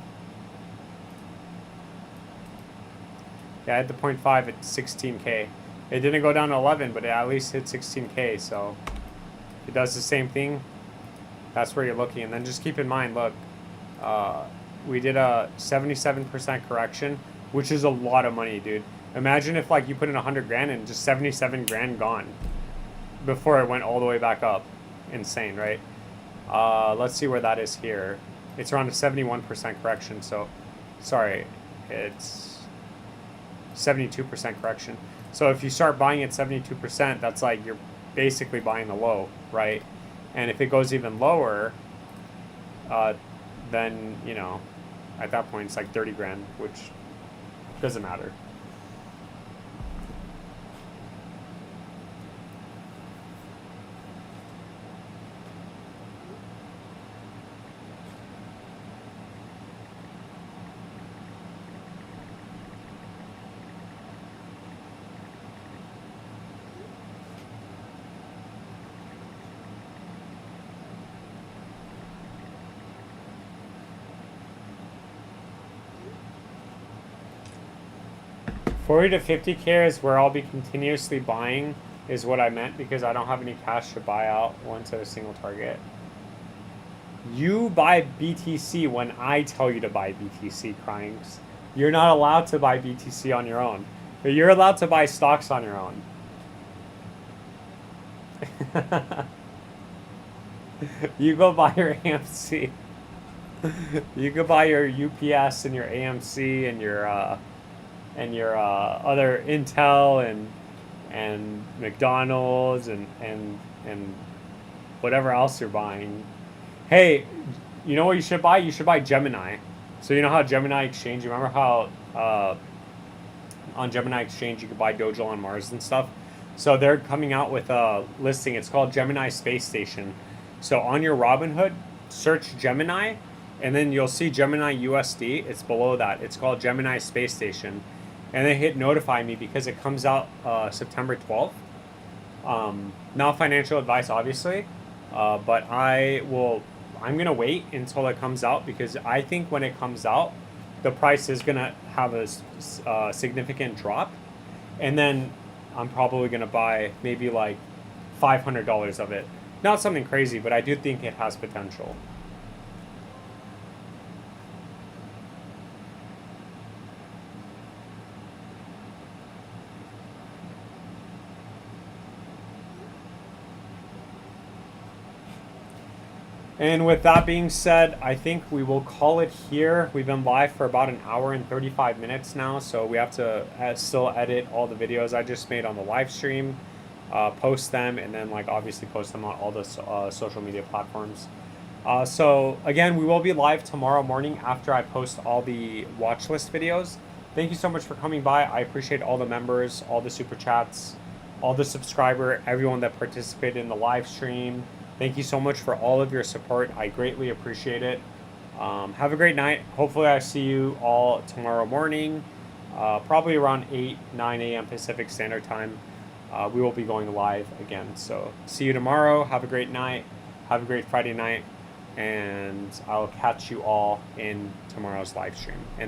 Yeah, I hit the 0.5 at 16K. It didn't go down to 11, but it at least hit 16K, so if it does the same thing, that's where you're looking. And then just keep in mind, look, we did a 77% correction, which is a lot of money, dude. Imagine if like you put in 100 grand and just 77 grand gone before it went all the way back up. Insane, right? Let's see where that is here. It's around a 71% correction, so sorry, it's 72% correction. So if you start buying at 72%, that's like you're basically buying the low, right? And if it goes even lower, then, you know, at that point it's like 30 grand, which doesn't matter. $40 to $50K is where I'll be continuously buying, is what I meant, because I don't have any cash to buy out once at a single target. You buy BTC when I tell you to buy BTC, Cranks. You're not allowed to buy BTC on your own. But you're allowed to buy stocks on your own. You go buy your AMC. You go buy your UPS and your AMC and your other Intel and McDonald's and whatever else you're buying. Hey, you know what you should buy? You should buy Gemini. So you know how Gemini Exchange, you remember how on Gemini Exchange you could buy Dojo on Mars and stuff? So they're coming out with a listing. It's called Gemini Space Station. So on your Robinhood, search Gemini, and then you'll see Gemini USD. It's below that. It's called Gemini Space Station. And then hit notify me because it comes out September 12th. Not financial advice, obviously, but I will I'm gonna wait until it comes out, because I think when it comes out, the price is gonna have a significant drop, and then I'm probably gonna buy maybe like $500 of it. Not something crazy, but I do think it has potential. And with that being said, I think we will call it here. We've been live for about an hour and 35 minutes now, so we have to still edit all the videos I just made on the live stream, post them, and then like obviously post them on all the social media platforms. So again, we will be live tomorrow morning after I post all the watch list videos. Thank you so much for coming by. I appreciate all the members, all the super chats, all the subscriber, everyone that participated in the live stream. Thank you so much for all of your support. I greatly appreciate it. Have a great night. Hopefully I see you all tomorrow morning, probably around 8, 9 a.m. Pacific Standard Time. We will be going live again. So see you tomorrow. Have a great night. Have a great Friday night. And I'll catch you all in tomorrow's live stream. And